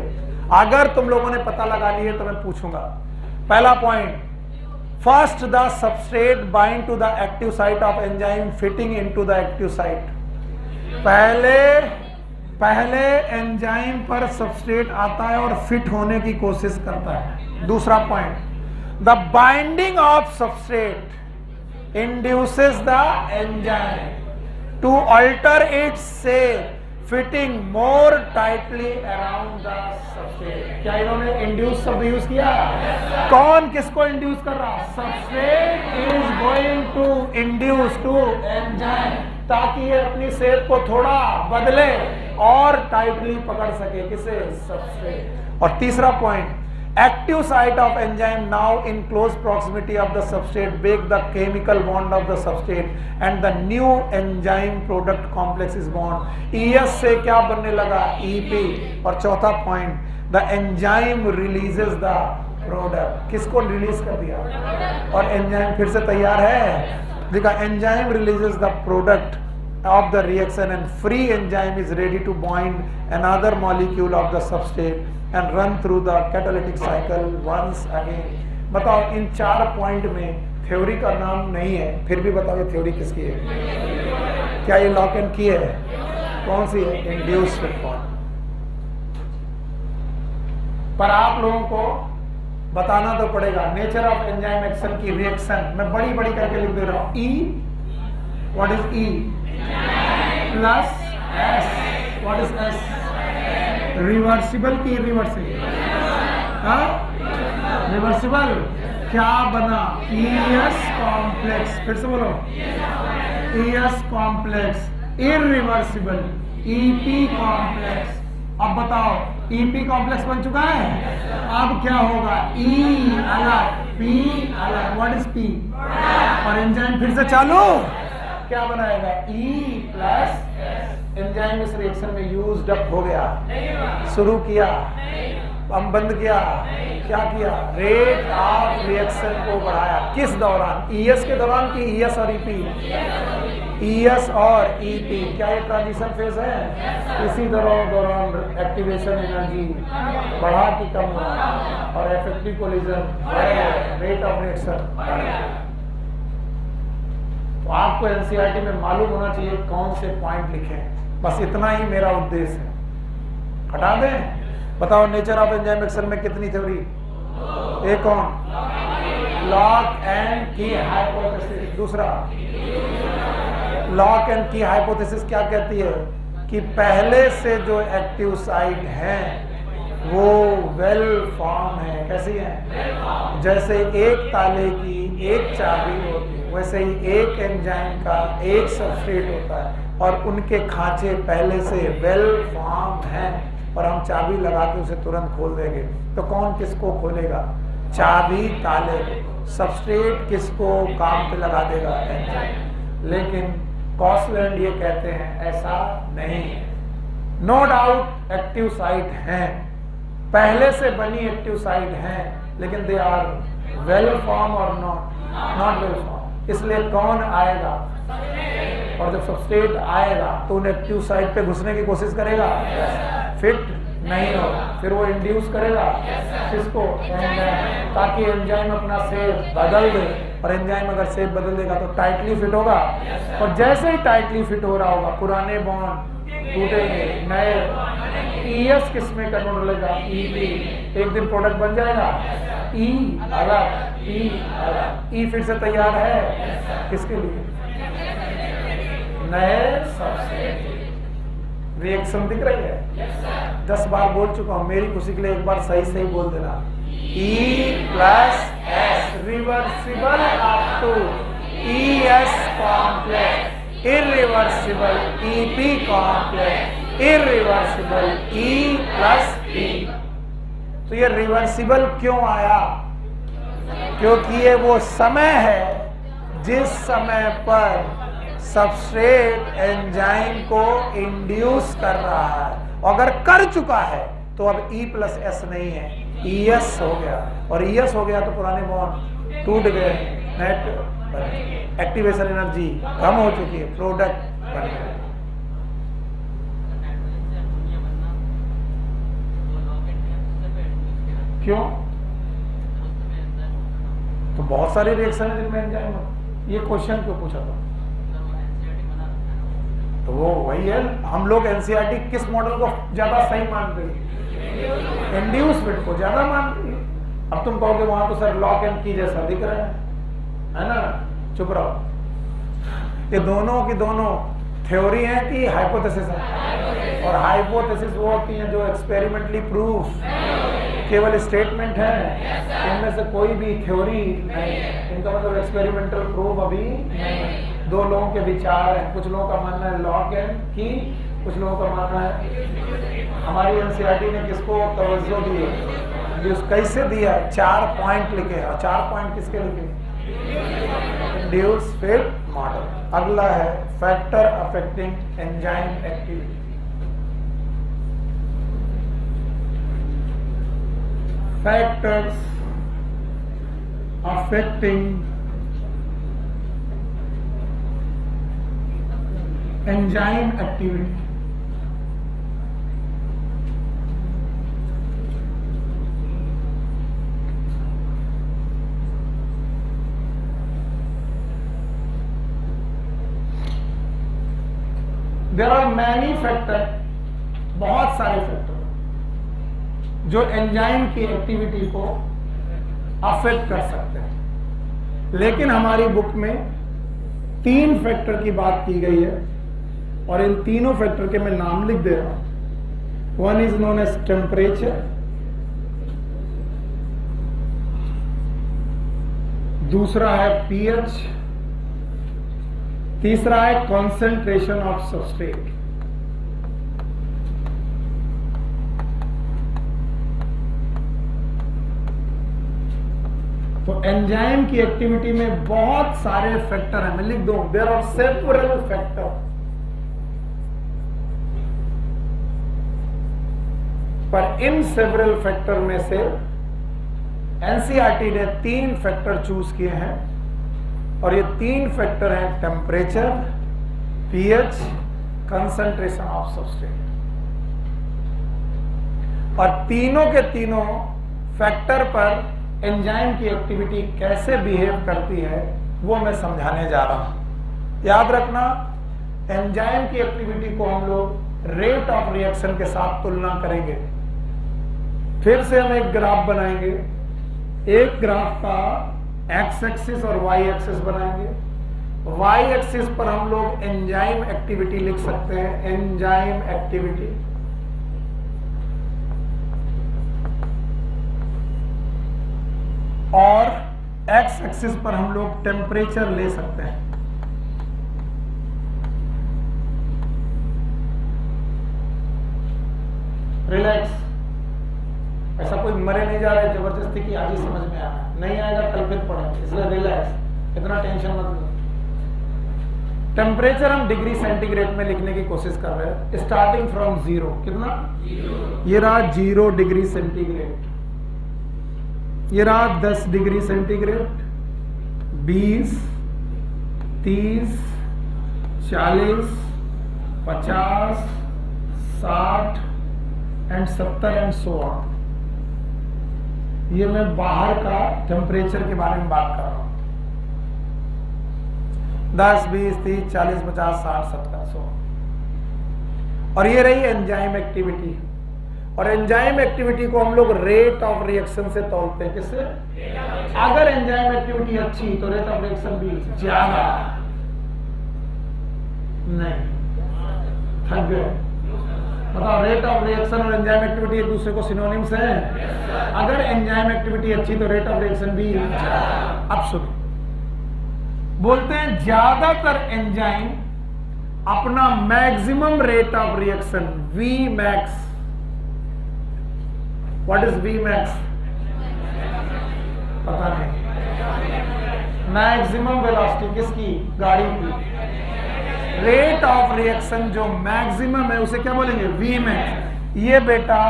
Speaker 1: अगर तुम लोगों ने पता लगा लिए तो मैं पूछूंगा। पहला point, first the substrate bind to the active site of enzyme fitting into the active site. पहले एंजाइम पर सबस्ट्रेट आता है और फिट होने की कोशिश करता है। दूसरा point, the binding of substrate induces the enzyme to alter its shape fitting more tightly around the substrate. क्या इन्होंने इंड्यूस शब्द यूज किया? कौन किसको इंड्यूस कर रहा? Substrate is going to induce to enzyme, ताकि ये अपनी शेप को थोड़ा बदले और टाइटली पकड़ सके। किसे? सबस्ट्रेट। और तीसरा point, active site of enzyme now in close proximity of the substrate break the chemical bond of the substrate and the new enzyme product complex is born। ES से क्या बनने लगा? EP। और चौथा point, the enzyme releases the product। किसको रिलीज कर दिया? और एंजाइम फिर से तैयार है। देखा, enzyme releases the product of the reaction and free enzyme is ready to bind another molecule of the substrate and run through the catalytic cycle once again। बताओ, इन 4 पॉइंट में थ्योरी का नाम नहीं है, फिर भी बताओ ये थ्योरी किसकी है? क्या ये लॉक एंड की है? कौन सी है? Induce fit form. पर आप लोगों को बताना तो पड़ेगा नेचर ऑफ एंजाइम एक्शन की रिएक्शन। मैं बड़ी बड़ी करके लिख दे रहा हूं। E, what is E? Plus S, what is S? Reversible की इरिवर्सिबल? रिवर्सिबल। क्या बना? ES complex. फिर से बोलो, ES complex. Irreversible EP complex. अब बताओ, EP कॉम्प्लेक्स बन चुका है, अब क्या होगा? E अलग, P अलग। What is P? और एंजाइम फिर से चालू, क्या बनाएगा? E प्लस एंजाइम इस रिएक्शन में यूज्ड अप हो गया। शुरू किया, हम बंद किया, क्या किया? रेट ऑफ रिएक्शन को बढ़ाया। किस दौरान? ES के दौरान की ES और EP? ES और EP। क्या ये ट्रांजिशन फेज है? इसी दौरान एक्टिवेशन एनर्जी बढ़ा कि कम हुआ और effective collision, rate of reaction. तो आपको एनसीईआरटी में मालूम होना चाहिए कौन से पॉइंट लिखे, बस इतना ही मेरा उद्देश्य है। हटा दें। बताओ, नेचर ऑफ एंजाइम एक्शन में कितनी थ्योरी? एक कौन? Lock and key hypothesis. दूसरा, लॉक एंड की हाइपोथेसिस क्या कहती है? कि पहले से जो एक्टिव साइट है वो वेल फॉर्म है। कैसी है? जैसे एक ताले की एक चाबी होती है, वैसे ही एक एंजाइम का एक सबस्ट्रेट होता है और उनके खांचे पहले से वेल फॉर्म हैं और हम चाबी लगा के उसे तुरंत खोल देंगे। तो कौन किसको खोलेगा? चाबी ताले को। सबस्ट्रेट किसको काम पे लगा देगा? एंजाइम। लेकिन कॉसलैंड ये कहते हैं ऐसा नहीं है। नो डाउट एक्टिव साइट हैं, पहले से बनी एक्टिव साइट हैं, लेकिन दे आर वेल फॉर्म और नॉट वेल फॉर्म। इसलिए कौन आएगा और जब सबस्ट्रेट आएगा तो उन एक्टिव साइट पे घुसने की कोशिश करेगा, फिट नहीं होगा, फिर वो इंड्यूस करेगा किसको? एंजाइम, ताकि एंजाइम अपना शेप बदल दे। और एंजाइम अगर शेप बदल देगा तो टाइटली फिट होगा, और जैसे ही टाइटली फिट हो रहा होगा पुराने बॉन्ड टूटेंगे, नए ES किस में कन्वर्ट हो लेगा? EP। एक दिन प्रोडक्ट बन जाएगा, E अलग, E अलग। E फिर से तैयार है किसके लिए? नए सबस्ट्रेट। रिएक्शन दिख रही है? 10 बार बोल चुका हूं, मेरी खुशी के लिए एक बार सही सही बोल देना। E plus S reversible up to ES complex, irreversible EP complex, irreversible E plus P। तो ये रिवर्सिबल क्यों आया? क्योंकि ये वो समय है जिस समय पर सबस्ट्रेट एंजाइम को इंड्यूस कर रहा है। अगर कर चुका है तो अब E प्लस एस नहीं है, ES हो गया, और ES हो गया तो पुराने बॉन्ड टूट गए, नेट एक्टिवेशन एनर्जी कम हो चुकी है, प्रोडक्ट बन गया। क्यों? तो बहुत सारे रिएक्शन है जिनमें एंजाइम हो। ये क्वेश्चन क्यों पूछा था? तो वो वही है, हम लोग एनसीईआरटी किस मॉडल को ज्यादा सही मानते हैं? इंड्यूसमेंट को ज्यादा मानते हैं। अब तुम कहोगे वहां तो सर लॉक एंड की जैसा दिख रहा है ना? चुप रहो। ये दोनों की दोनों थ्योरी है कि हाइपोथेसिस है, और हाइपोथेसिस वो होती है जो एक्सपेरिमेंटली प्रूफ, केवल स्टेटमेंट है, इनमें से कोई भी थ्योरी नहीं, इनका मतलब एक्सपेरिमेंटल प्रूफ अभी नहीं। दो लोगों के विचार हैं, कुछ लोगों का मानना है लॉक एंड की, कुछ लोगों का मानना है। हमारी एनसीईआरटी ने किसको तवज्जो दी है, कैसे दिया? 4 पॉइंट लिखे, और 4 पॉइंट किसके लिखे? इंड्यूस फिर मॉडल। अगला है factor affecting enzyme activity. Factors affecting enzyme activity. There are many factors, बहुत सारे फैक्टर जो एंजाइम की एक्टिविटी को अफेक्ट कर सकते हैं, लेकिन हमारी बुक में 3 फैक्टर की बात की गई है, और इन तीनों फैक्टर के मैं नाम लिख दे रहा हूं। One is known as temperature, दूसरा है पीएच, तीसरा है कॉन्सेंट्रेशन ऑफ सबस्ट्रेट। तो एंजाइम की एक्टिविटी में बहुत सारे फैक्टर हैं, मैं लिख दूं, देयर आर सेवरल फैक्टर, पर इन सेवरल फैक्टर में से एनसीईआरटी ने 3 फैक्टर चूज किए हैं, और ये 3 फैक्टर हैं temperature, pH, concentration of substrate. और तीनों के तीनों फैक्टर पर एंजाइम की एक्टिविटी कैसे बिहेव करती है वो मैं समझाने जा रहा हूं। याद रखना, एंजाइम की एक्टिविटी को हम लोग रेट ऑफ रिएक्शन के साथ तुलना करेंगे। फिर से हम एक ग्राफ बनाएंगे, एक ग्राफ का एक्स एक्सिस और वाई एक्सिस बनाएंगे। वाई एक्सिस पर हम लोग एंजाइम एक्टिविटी लिख सकते हैं, एंजाइम एक्टिविटी, और एक्स एक्सिस पर हम लोग टेम्परेचर ले सकते हैं। रिलैक्स, ऐसा कोई मरे नहीं जा रहा है जबरदस्ती की आज ही समझ में आना, नहीं आएगा कल फिर पढ़ेंगे, इसलिए रिलैक्स, इतना टेंशन मत लो। टेम्परेचर हम डिग्री सेंटीग्रेड में लिखने की कोशिश कर रहे हैं, स्टार्टिंग फ्रॉम 0। कितना? ये रहा 0 डिग्री सेंटीग्रेड, ये रहा 10 degree centigrade, 20, 30, 40, 50, 60 and 70 and so on. ये मैं बाहर का टेम्परेचर के बारे में बात कर रहा हूं। 10, 20, 30, 40, 50, 60, 70, सो ऑन। और ये रही एंजाइम एक्टिविटी, और एंजाइम एक्टिविटी को हम लोग रेट ऑफ रिएक्शन से तौलते हैं। किससे? अगर एंजाइम एक्टिविटी अच्छी तो रेट ऑफ रिएक्शन भी ज्यादा। नहीं, थक गए? बताओ, रेट ऑफ रिएक्शन और एंजाइम एक्टिविटी एक दूसरे को सिनोनिम्स हैं। अगर एंजाइम एक्टिविटी अच्छी तो रेट ऑफ रिएक्शन भी ज्यादा। अब सुनो, बोलते हैं ज्यादातर एंजाइम अपना maximum rate of reaction V max, what is V max? पता नहीं। मैक्सिमम वेलोसिटी किसकी? गाड़ी की। रेट ऑफ रिएक्शन जो मैक्सिमम है उसे क्या बोलेंगे? V max. ये बेटा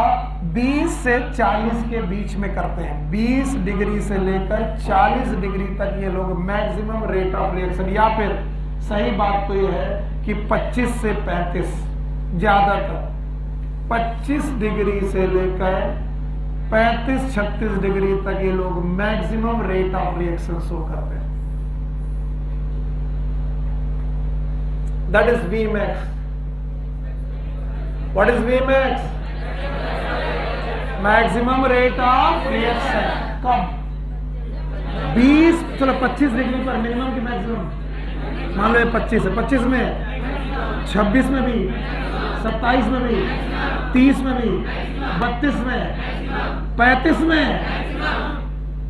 Speaker 1: 20 से 40 के बीच में करते हैं। 20 डिग्री से लेकर 40 डिग्री तक ये लोग मैक्सिमम रेट ऑफ रिएक्शन, या फिर सही बात तो ये है कि 25 से 35 ज्यादातर 25 डिग्री से लेकर 35-36 डिग्री तक ये लोग maximum rate of reaction show करते हैं। That is Vmax। What is Vmax? Maximum rate of reaction. कब? 20 चलो 25 डिग्री पर मिनिमम की मैक्सिमम मान लो 25 है, 25 में, 26 में भी, 27 में भी, 30 में भी, 32 में, 35 में।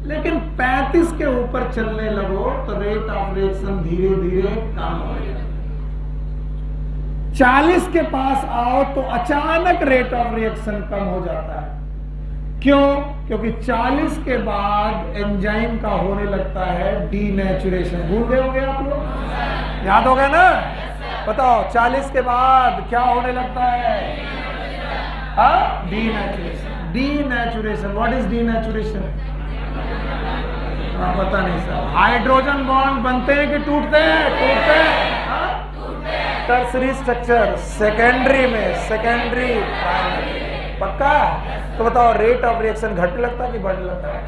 Speaker 1: लेकिन 35 के ऊपर चलने लगो तो रेट ऑफ रिएक्शन धीरे धीरे कम हो जाएगा। 40 के पास आओ तो अचानक रेट ऑफ रिएक्शन कम हो जाता है। क्यों? क्योंकि 40 के बाद एंजाइम का होने लगता है डीनेचुरेशन। भूल गए होंगे आप लोग? याद हो गया ना? बताओ 40 के बाद क्या होने लगता है? Denaturation. Denaturation. What is denaturation? पता नहीं सर। हाइड्रोजन बॉन्ड बनते हैं कि टूटते हैं? टूटते हैं। टर्सरी स्ट्रक्चर, सेकेंडरी में, सेकेंडरी, प्राइमरी। पक्का? तो बताओ रेट ऑफ रिएक्शन घटने लगता है कि बढ़ने लगता है?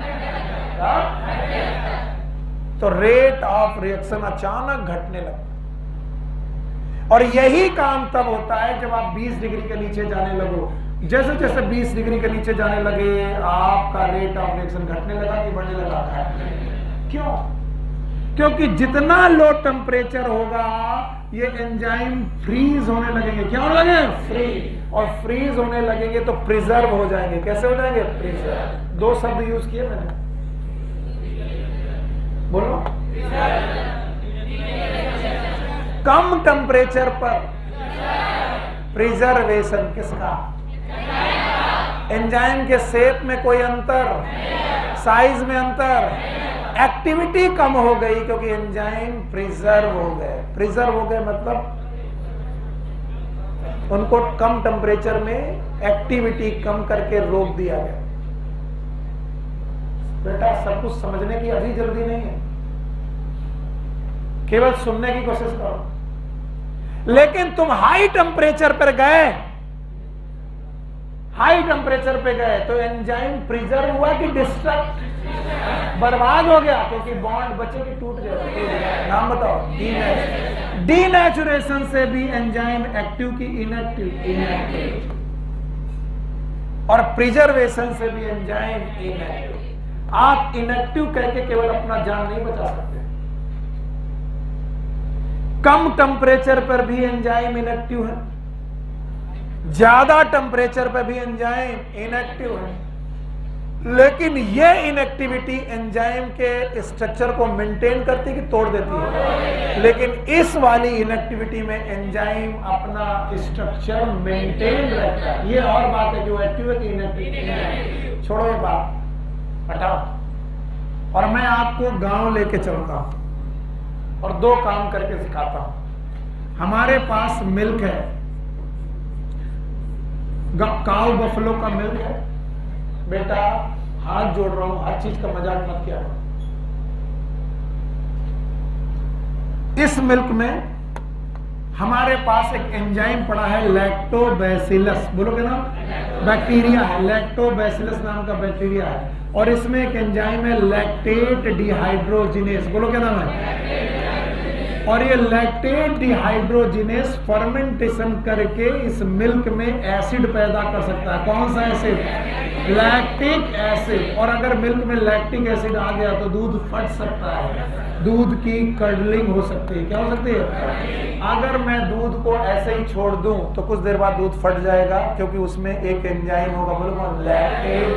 Speaker 1: तो रेट ऑफ रिएक्शन अचानक घटने लगता है। और यही काम तब होता है जब आप 20 डिग्री के नीचे जाने लगो। जैसे जैसे 20 डिग्री के नीचे जाने लगे आपका रेट ऑफ रिएक्शन घटने लगा कि बढ़ने लगा? क्यों? क्योंकि जितना लो टेम्परेचर होगा ये एंजाइम फ्रीज होने लगेंगे। क्या होने लगेंगे? फ्रीज। और फ्रीज होने लगेंगे तो प्रिजर्व हो जाएंगे। कैसे हो जाएंगे? प्रिजर्व। 2 शब्द यूज किए मैंने, बोलो। कम टेम्परेचर पर प्रिजर्वेशन किसका? एंजाइम के शेप में कोई अंतर, साइज में अंतर, एक्टिविटी कम हो गई क्योंकि एंजाइम प्रिजर्व हो गए। प्रिजर्व हो गए मतलब उनको कम टेम्परेचर में एक्टिविटी कम करके रोक दिया गया। बेटा सब कुछ समझने की अभी जल्दी नहीं है, केवल सुनने की कोशिश करो। लेकिन तुम हाई टेम्परेचर पर गए, हाई टेम्परेचर पे गए तो एंजाइम प्रिजर्व हुआ कि डिस्ट्रक्ट? बर्बाद हो गया क्योंकि बॉन्ड बचे कि टूट गए? नाम बताओ। डीनेचुरेशन से भी एंजाइम एक्टिव की इनएक्टिव? इनएक्टिव। और प्रिजर्वेशन से भी एंजाइम इनएक्टिव। आप इनएक्टिव कह के केवल अपना जान नहीं बचा सकते। कम टेम्परेचर पर भी एंजाइम इनएक्टिव है, ज्यादा टेम्परेचर पर भी एंजाइम इनएक्टिव है। लेकिन ये इनएक्टिविटी एंजाइम के स्ट्रक्चर को मेंटेन करती कि तोड़ देती है? लेकिन इस वाली इनएक्टिविटी में एंजाइम अपना स्ट्रक्चर मेंटेन रखता है। ये और बात है कि वो एक्टिव है कि इनएक्टिव? छोड़ो ये बात, हटाओ। और मैं आपको गांव लेके चलता हूं और 2 काम करके सिखाता हूं। हमारे पास मिल्क है, काऊ बफलो का मिल्क है। बेटा हाथ जोड़ रहा हूं, हर चीज का मजाक मत किया। इस मिल्क में हमारे पास एक एंजाइम पड़ा है लैक्टोबैसिलस। बोलो क्या नाम? बैक्टीरिया है, लैक्टोबैसिलस नाम का बैक्टीरिया है। और इसमें एक एंजाइम है लैक्टेट डिहाइड्रोजिनेस। बोलो क्या नाम है? और ये लैक्टेट डिहाइड्रोजिनेस फर्मेंटेशन करके इस मिल्क में एसिड पैदा कर सकता है। कौन सा एसिड? Lactic acid. और अगर मिल्क में लैक्टिक एसिड आ गया तो दूध फट सकता है, दूध की कर्डलिंग हो सकती है। क्या हो सकती है? अगर मैं दूध को ऐसे ही छोड़ दूं तो कुछ देर बाद दूध फट जाएगा क्योंकि उसमें एक एंजाइम होगा। बोलो लैक्टेट।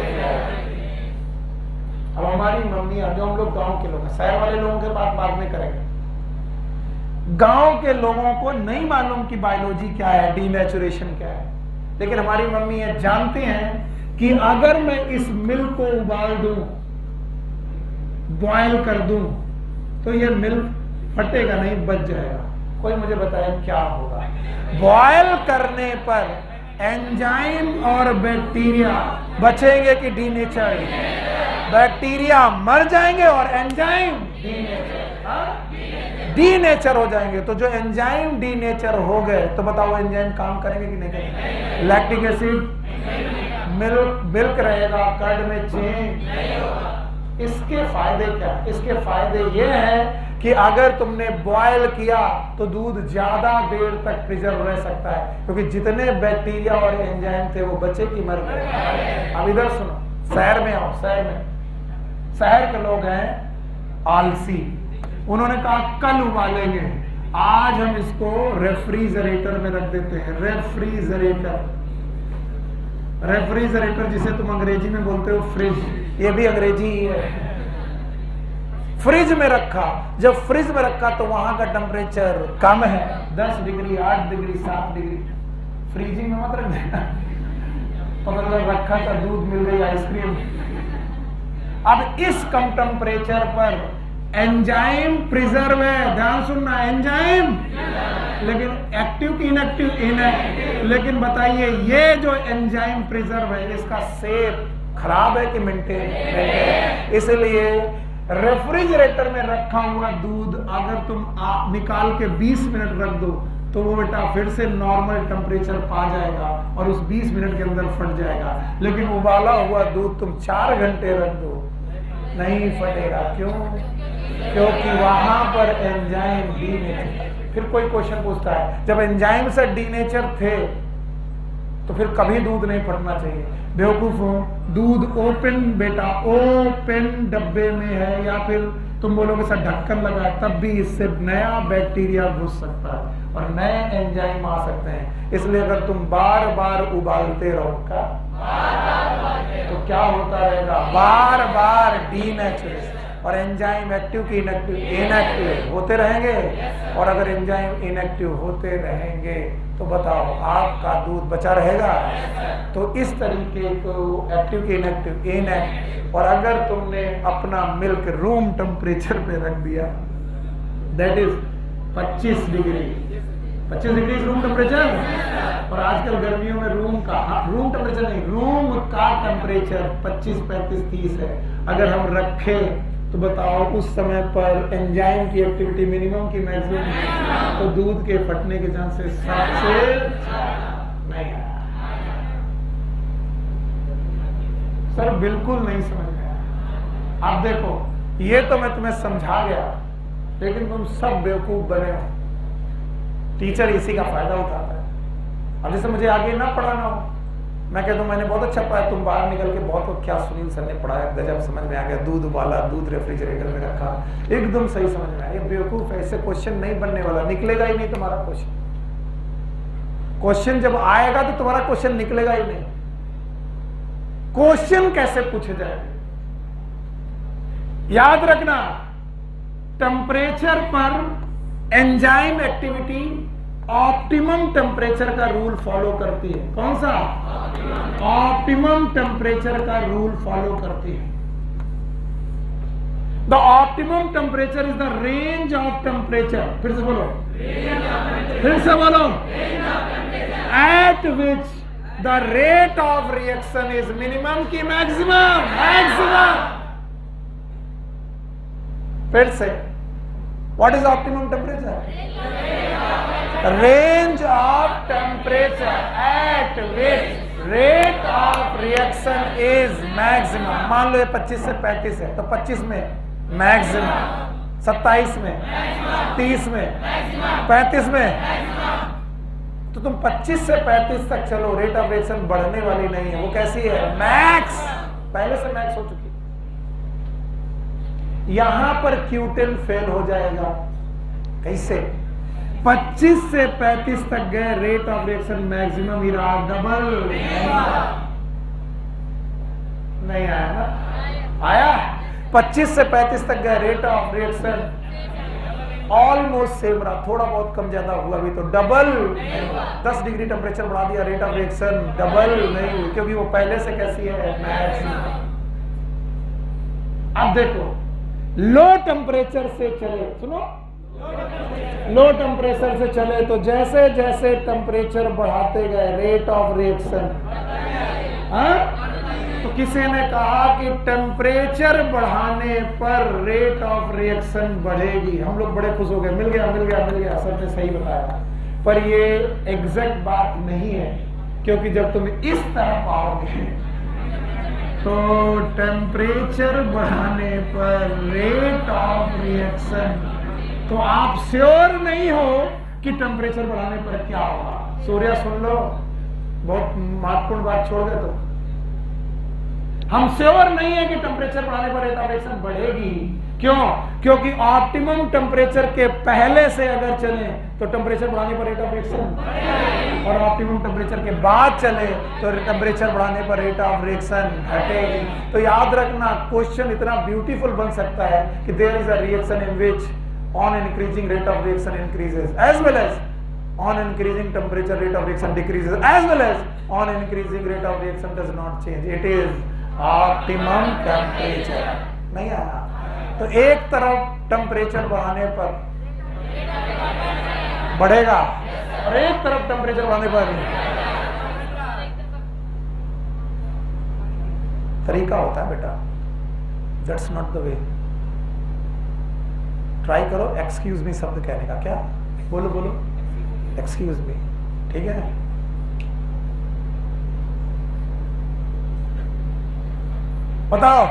Speaker 1: अब हमारी मम्मी, जो हम लोग गांव के लोग हैं, शहर वाले लोगों के बात बाद में करेंगे। गांव के लोगों को नहीं मालूम कि बायोलॉजी क्या है, डीनेचुरेशन क्या है। लेकिन हमारी मम्मी ये जानते हैं कि अगर मैं इस मिल्क को उबाल दूं, बॉयल कर दूं, तो ये मिल्क फटेगा नहीं, बच जाएगा। कोई मुझे बताए क्या होगा? बॉयल करने पर एंजाइम और बैक्टीरिया बचेंगे कि डीनेचर? बैक्टीरिया मर जाएंगे और एंजाइम डीनेचर हो जाएंगे। तो जो एंजाइम डीनेचर हो गए तो बताओ एंजाइम काम करेंगे कि नहीं करेंगे? लैक्टिक एसिड मिल्क रहेगा, कर्ड में चेंज। इसके फायदे क्या? इसके फायदे ये है कि अगर तुमने बॉयल किया तो दूध ज्यादा देर तक प्रिजर्व रह सकता है, क्योंकि जितने बैक्टीरिया और एंजाइम थे वो बचे कि मर गए। अब इधर सुनो, शहर में आओ। शहर के लोग हैं आलसी, उन्होंने कहा कल उबालेंगे, आज हम इसको रेफ्रिजरेटर में रख देते हैं। रेफ्रिजरेटर जिसे तुम अंग्रेजी में बोलते हो फ्रिज, ये भी अंग्रेजी ही है। फ्रिज में रखा, जब फ्रिज में रखा तो वहां का टेम्परेचर कम है, 10 डिग्री, 8 डिग्री, 7 डिग्री। फ्रीजिंग में मत रख देना, तो मतलब रखा था दूध मिल गई आइसक्रीम। अब इस कम टेम्परेचर पर एंजाइम प्रिजर्व है, ध्यान सुनना, एंजाइम, लेकिन एक्टिव की इनएक्टिव? इनएक्टिव। लेकिन बताइए ये जो एंजाइम प्रिजर्व है इसका शेप खराब है कि मेंटेन? इसलिए रेफ्रिजरेटर में रखा हुआ दूध अगर तुम निकाल के 20 मिनट रख दो तो वो बेटा फिर से नॉर्मल टेम्परेचर पा जाएगा और उस 20 मिनट के अंदर फट जाएगा। लेकिन उबाला हुआ दूध तुम 4 घंटे रख दो, नहीं फटेगा। क्यों? क्योंकि वहां पर एंजाइम डीनेचर। फिर कोई क्वेश्चन पूछता है, जब एंजाइम से डीनेचर थे तो फिर कभी दूध नहीं फटना चाहिए। बेवकूफ हो, दूध ओपन बेटा, ओपन डब्बे में है या फिर तुम बोलोगे सर ढक्कन लगा है, तब भी इससे नया बैक्टीरिया घुस सकता है और नए एंजाइम आ सकते हैं। इसलिए अगर तुम बार बार उबालते रहो तो क्या होता रहेगा? बार बार डीनेचर, और एंजाइम एक्टिव की इनएक्टिव होते रहेंगे। और अगर एंजाइम इनएक्टिव होते रहेंगे तो बताओ आपका दूध बचा रहेगा? तो इस तरीके को एक्टिव की इनएक्टिव। और अगर तुमने अपना मिल्क रूम टेम्परेचर पे रख दिया, that is 25 degree room temperature. और आजकल गर्मियों में रूम टेम्परेचर नहीं, रूम का टेम्परेचर 25, 35, 30 है। अगर हम रखें तो बताओ उस समय पर एंजाइम की एक्टिविटी मिनिमम की मैक्सिमम, तो दूध के फटने के चांसेस सबसे नहीं है। सर बिल्कुल नहीं समझ गया। आप देखो, ये तो मैं तुम्हें समझा गया, लेकिन तुम सब बेवकूफ बने हो। टीचर इसी का फायदा उठाता है। अब जैसे मुझे आगे ना पढ़ाना हो, मैं कहता हूँ मैंने बहुत अच्छा पढ़ाया, तुम बाहर निकल के बहुत क्या सुनील सर ने पढ़ाया, गजब समझ में आ गया, दूध उबाला, दूध रेफ्रिजरेटर में रखा, एकदम सही समझ में आया। ये बेवकूफ, ऐसे क्वेश्चन नहीं बनने वाला, निकलेगा ही नहीं तुम्हारा क्वेश्चन। क्वेश्चन जब आएगा तो तुम्हारा क्वेश्चन निकलेगा ही नहीं। क्वेश्चन कैसे पूछे जाए? याद रखना, टेम्परेचर पर एंजाइम एक्टिविटी ऑप्टिमम टेम्परेचर का रूल फॉलो करती है। कौन सा? ऑप्टिमम टेम्परेचर का रूल फॉलो करती है। The optimum temperature is the range of temperature, फिर से बोलो, eight which the rate of reaction is minimum की मैक्सिमम। फिर से, what is optimum temperature? Range of temperature at which rate of reaction is maximum. मान लो ये 25 से 35 है, तो 25 में मैक्सिमम, 27 में, 30 में, 35 में। तो तुम 25 से 35 तक चलो, रेट ऑफ रिएक्शन बढ़ने वाली नहीं है। वो कैसी है? मैक्स, पहले से मैक्स हो चुकी। यहां पर Q10 फेल हो जाएगा। कैसे? 25 से 35 तक गए, रेट ऑफ रिएक्शन मैक्सिमम ही रहा, डबल नहीं आया ना? आया। 25 से 35 तक गए, rate of reaction almost same रहा, थोड़ा बहुत कम ज्यादा हुआ भी तो डबल। 10 डिग्री टेम्परेचर बढ़ा दिया, रेट ऑफ रिएक्शन डबल नहीं हुई, क्योंकि वो पहले से कैसी है? मैक्सिमम। अब देखो, लो टेम्परेचर से चले, सुनो, लो टेम्परेचर से चले तो जैसे जैसे टेम्परेचर बढ़ाते गए रेट ऑफ रिएक्शन, तो किसी ने कहा कि टेम्परेचर बढ़ाने पर रेट ऑफ रिएक्शन बढ़ेगी। हम लोग बड़े खुश हो गए, मिल गया मिल गया मिल गया, सबने सही बताया। पर ये एग्जैक्ट बात नहीं है, क्योंकि जब तुम इस तरह पाओगे तो टेम्परेचर बढ़ाने पर रेट ऑफ रिएक्शन, तो आप श्योर नहीं हो कि टेम्परेचर बढ़ाने पर क्या होगा। सूर्य सुन लो, बहुत महत्वपूर्ण बात छोड़ गए। तो हम श्योर नहीं है कि टेम्परेचर बढ़ाने पर रेट ऑफ रिएक्शन बढ़ेगी। क्यों? क्योंकि ऑप्टिमम टेम्परेचर के पहले से अगर चले तो टेम्परेचर बढ़ाने पर रेट ऑफ रिएक्शन, और ऑप्टिमम टेम्परेचर के बाद चले तो टेम्परेचर बढ़ाने पर रेट ऑफ रिएक्शन घटेगी। तो याद रखना, क्वेश्चन इतना ब्यूटीफुल बन सकता है कि there is a reaction in which on increasing rate of reaction increases, as well as on increasing temperature rate of reaction decreases, as well as on increasing rate of reaction does not change. It is optimum temperature. नहीं आया? तो एक तरफ टेम्परेचर बढ़ाने पर बढ़ेगा और एक तरफ टेम्परेचर बढ़ाने पर तरीका होता है बेटा। That's not the way. Try करो एक्सक्यूज मी शब्द कहने का। क्या बोलो बोलो, एक्सक्यूज मी, ठीक है। बताओ,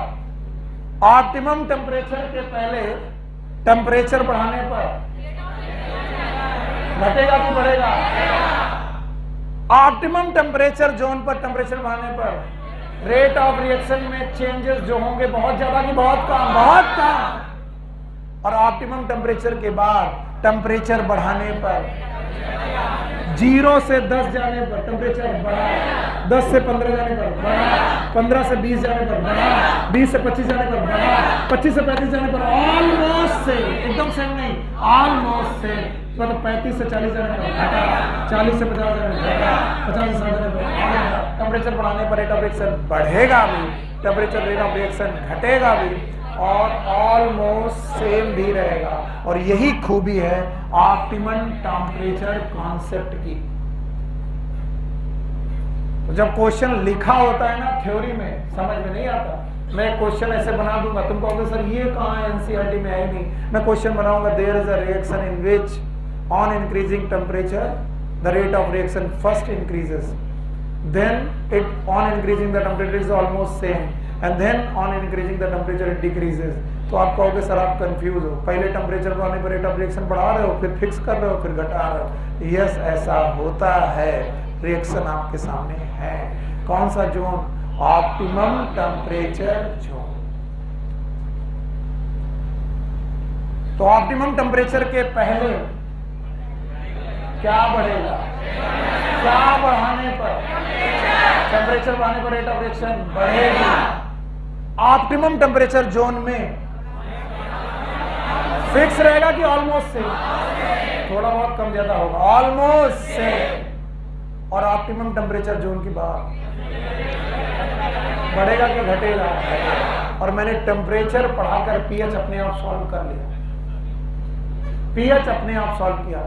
Speaker 1: ऑप्टिमम टेम्परेचर के पहले टेम्परेचर बढ़ाने पर घटेगा कि बढ़ेगा? ऑप्टिमम टेम्परेचर जोन पर टेम्परेचर बढ़ाने पर रेट ऑफ रिएक्शन में चेंजेस जो होंगे बहुत ज्यादा कि बहुत कम? बहुत कम। और ऑप्टिमम टेम्परेचर के बाद टेम्परेचर बढ़ाने पर 0 से 10 जाने पर टेम्परेचर बढ़ा, 10 से 15 जाने पर बढ़ा, 15 से 20 जाने पर बढ़ा, 20 से 25 जाने पर बढ़ा, 25 से 35 जाने पर ऑलमोस्ट से, एकदम सेम नहीं, ऑलमोस्ट से, मतलब 35 से 40 जाने पर घटा, 40 से 50 जाने पर घटा, 50 से 60 जाने पर टेम्परेचर बढ़ाने पर रेट ऑफ रिएक्शन बढ़ेगा भी, टेम्परेचर रेट ऑफ रिएक्शन घटेगा भी, और ऑलमोस्ट सेम भी रहेगा। और यही खूबी है ऑप्टिमम टेम्परेचर कॉन्सेप्ट की। तो जब क्वेश्चन लिखा होता है ना थ्योरी में, समझ में नहीं आता। मैं क्वेश्चन ऐसे बना दूंगा, तुम कहोगे सर ये कहाँ है, एनसीईआरटी में है नहीं। मैं क्वेश्चन बनाऊंगा, there is a reaction in which on increasing temperature the rate of reaction first increases, then it on increasing the temperature is almost same, and then on increasing the temperature it decreases। तो आप कहोगे सर आप कंफ्यूज हो, पहले टेम्परेचर बढ़ाने पर रेट ऑफ रिएक्शन बढ़ा रहे हो, फिर फिक्स कर रहे हो, फिर घटा रहे हो। यस, ऐसा होता है। रिएक्शन आपके सामने है। कौन सा जोन? Optimum temperature zone. तो ऑप्टिमम टेम्परेचर के पहले क्या बढ़ेगा? क्या बढ़ाने पर? टेम्परेचर बढ़ाने पर रेट ऑफ रिएक्शन बढ़ेगा। ऑप्टिमम टेम्परेचर जोन में फिक्स रहेगा कि ऑलमोस्ट से? थोड़ा बहुत कम ज्यादा होगा, ऑलमोस्ट से। और ऑप्टिमम टेम्परेचर जोन की बात बढ़ेगा कि घटेगा? और मैंने टेम्परेचर पढ़ाकर पीएच अपने आप सॉल्व कर लिया। पीएच अपने आप सॉल्व किया।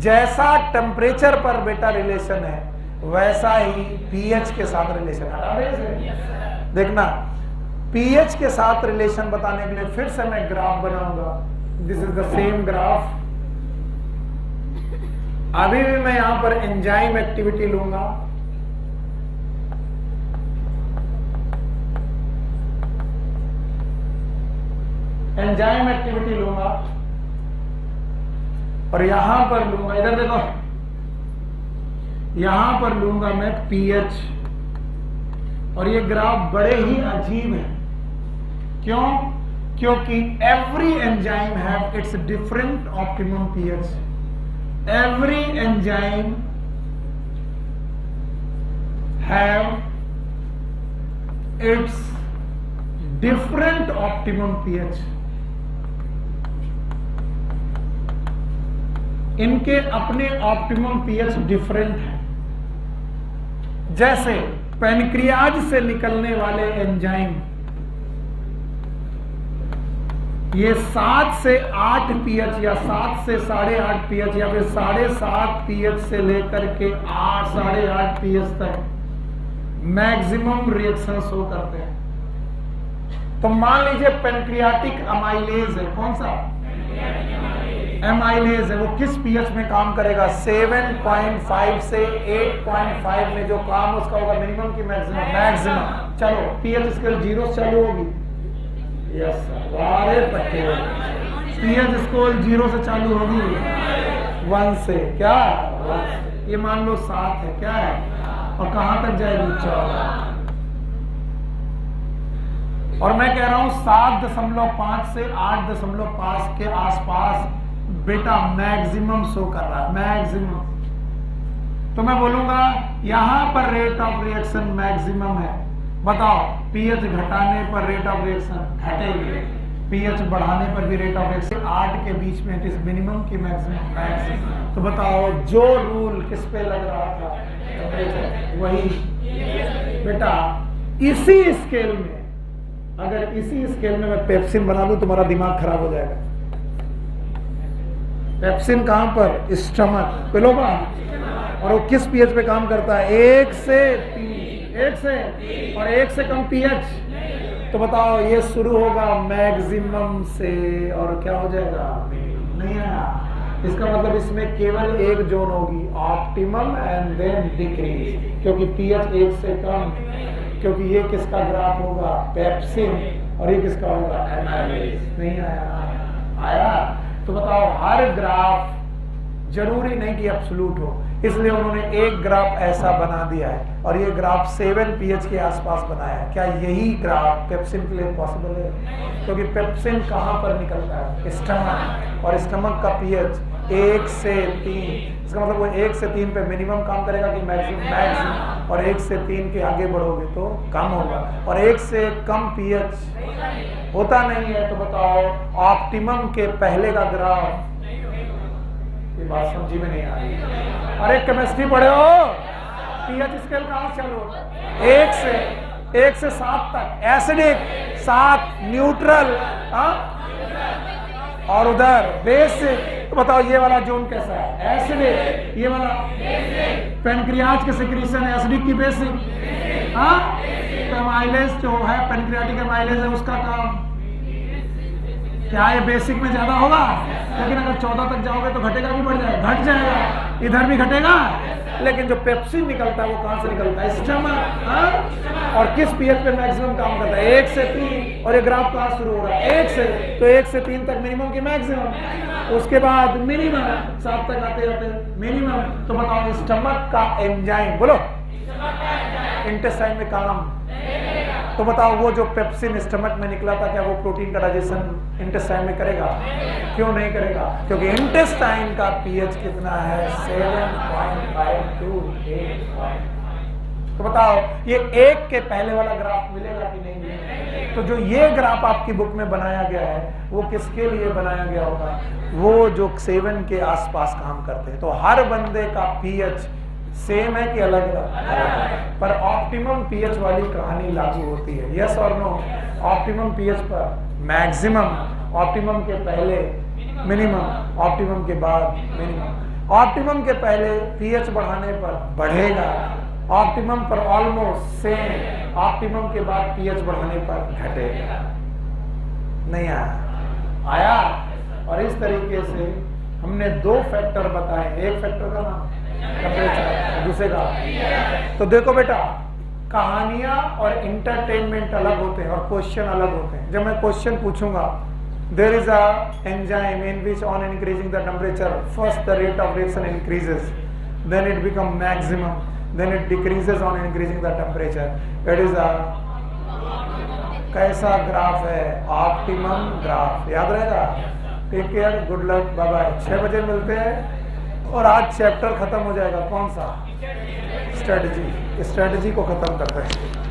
Speaker 1: जैसा टेम्परेचर पर बेटा रिलेशन है, वैसा ही पीएच के साथ रिलेशन है। देखना, पीएच के साथ रिलेशन बताने के लिए फिर से मैं ग्राफ बनाऊंगा। This is the same graph. अभी भी मैं यहां पर एंजाइम एक्टिविटी लूंगा, एंजाइम एक्टिविटी लूंगा और यहां पर लूंगा, इधर देखो, यहां पर लूंगा मैं पीएच। और ये ग्राफ बड़े ही अजीब है। क्यों? क्योंकि every enzyme have it's different optimum pH. Every enzyme have it's different optimum pH. इनके अपने ऑप्टिमम पीएच डिफरेंट है। जैसे पैनक्रियाज से निकलने वाले एंजाइम ये 7 से 8 pH या 7 से 8.5 pH या फिर 7.5 pH से लेकर के 8 8.5 pH तक मैक्सिमम रिएक्शन शो करते हैं। तो मान लीजिए पेनक्रियाटिक अमाइलेज है, कौन सा एमाइलेज है, वो किस pH में काम करेगा? 7.5 से 8.5 में जो काम उसका होगा मिनिमम की मैक्सिमम। चलो pH स्केल 0 से चालू होगी, यस सारे पट्टे pH स्केल 0 से चालू होगी, 1 से क्या 1, ये मान लो 7 है, क्या है, और कहां तक जाएगी 14। और मैं कह रहा हूं 7.5 से 8.5 के आसपास बेटा मैक्सिमम शो कर रहा है, मैक्सिमम। तो मैं बोलूंगा यहां पर रेट ऑफ रिएक्शन मैक्सिमम है। बताओ pH घटाने पर रेट ऑफ रिएक्शन घटेगी, pH बढ़ाने पर भी रेट ऑफ रिएक्शन 8 के बीच में, इट इज मिनिमम की मैक्सिमम। तो बताओ जो रूल किस पे लग रहा था, वही बेटा। इसी स्केल में, अगर इसी स्केल में मैं पेप्सिन बना दूं तुम्हारा दिमाग खराब हो जाएगा। पेप्सिन कहां पर? स्टमक, पेलोबा, और वो किस pH पे काम करता है? 1 से 3, 1 से और 1 से कम pH। तो बताओ ये शुरू होगा मैक्सिमम से और क्या हो जाएगा? नहीं आया। इसका मतलब इसमें केवल एक जोन होगी, ऑप्टिमम एंड देन डिक्रीज, क्योंकि pH 1 से कम, क्योंकि ये किसका ग्राफ होगा? पेप्सिन, और ये किसका होगा? एमाइलेज। नहीं आया? आया। तो बताओ हर ग्राफ जरूरी नहीं कि एब्सोल्यूट हो, इसलिए उन्होंने एक ग्राफ ऐसा बना दिया है और ये ग्राफ 7 pH के आसपास बनाया है। क्या यही ग्राफ पेप्सिन के लिए पॉसिबल है? क्योंकि पेप्सिन कहां पर निकलता है? स्टमक, और स्टमक का pH 1 से 3। इसका मतलब वो 1 से 3 पे मिनिमम काम करेगा कि मैक्सिमम, और 1 से 3 के आगे बढ़ोगे तो कम होगा, और 1 से कम pH होता नहीं है। तो बताओ ऑप्टिमम के पहले का ग्राफ, ये बात समझी में नहीं आ रही। अरे केमिस्ट्री पढ़े हो, pH स्केल कहां से चालू होता है? 1 से 7 तक एसिडिक, 7 न्यूट्रल, और उधर बेसिक। तो बताओ ये वाला जोन कैसा है? एसिडिक। ये वाला पेनक्रियाज के सिक्रीशन है, एसिडिक की बेसिक। तो एमाइलेज जो है पेनक्रियाटिक एमाइलेज है, उसका काम क्या है? बेसिक में ज्यादा होगा, लेकिन अगर 14 तक जाओगे तो घटेगा कि बढ़ जाएगा? घट जाएगा, इधर भी घटेगा। लेकिन जो पेप्सिन निकलता है वो कहां से निकलता है? स्टमक। और किस pH पे मैक्सिमम काम करता है? 1 से 3। और ये ग्राफ कहां शुरू हो रहा है? 1 से, तो 1 से 3 तक मिनिमम की मैक्सिमम, उसके बाद मिनिमम 7 तक आते जाते मिनिमम। तो बताओ स्टमक का एंजाइम, बोलो, इंटेस्टाइन में काम। तो बताओ वो जो पेप्सिन स्टमक में निकला था, क्या वो प्रोटीन का डाइजेशन इंटेस्टाइन में करेगा? क्यों नहीं करेगा? क्योंकि इंटेस्टाइन का pH कितना है? 7.5 to 8. तो बताओ ये 1 के पहले वाला ग्राफ मिलेगा कि नहीं मिलेगा? तो जो ये ग्राफ आपकी बुक में बनाया गया है वो किसके लिए बनाया गया होगा? वो जो 7 के आसपास काम करते हैं। तो हर बंदे का pH सेम है कि अलग अलग? पर ऑप्टिमम pH वाली कहानी लागू होती है, यस और नो? ऑप्टिमम pH पर मैक्सिमम, ऑप्टिमम के पहले मिनिमम, ऑप्टिमम के बाद मिनिमम। ऑप्टिमम के पहले pH बढ़ाने पर बढ़ेगा, ऑप्टिमम पर ऑलमोस्ट सेम, ऑप्टिमम के बाद pH बढ़ाने पर घटेगा। नहीं आया? आया। और इस तरीके से हमने 2 फैक्टर बताए, एक फैक्टर का नाम टेम्परेचर, दूसरे का। तो देखो बेटा, कहानियां और इंटरटेनमेंट अलग होते हैं और क्वेश्चन अलग होते हैं। जब मैं क्वेश्चन पूछूंगा, there is a enzyme in which on increasing the temperature first the rate of reaction increases, then it become maximum, then it decreases on increasing the temperature. It is a कैसा ग्राफ है? Optimum graph. याद रहेगा? Take care, good luck, bye bye. 6 बजे मिलते हैं और आज चैप्टर खत्म हो जाएगा। कौन सा? स्ट्रेटजी। स्ट्रेटजी को खत्म करते हैं।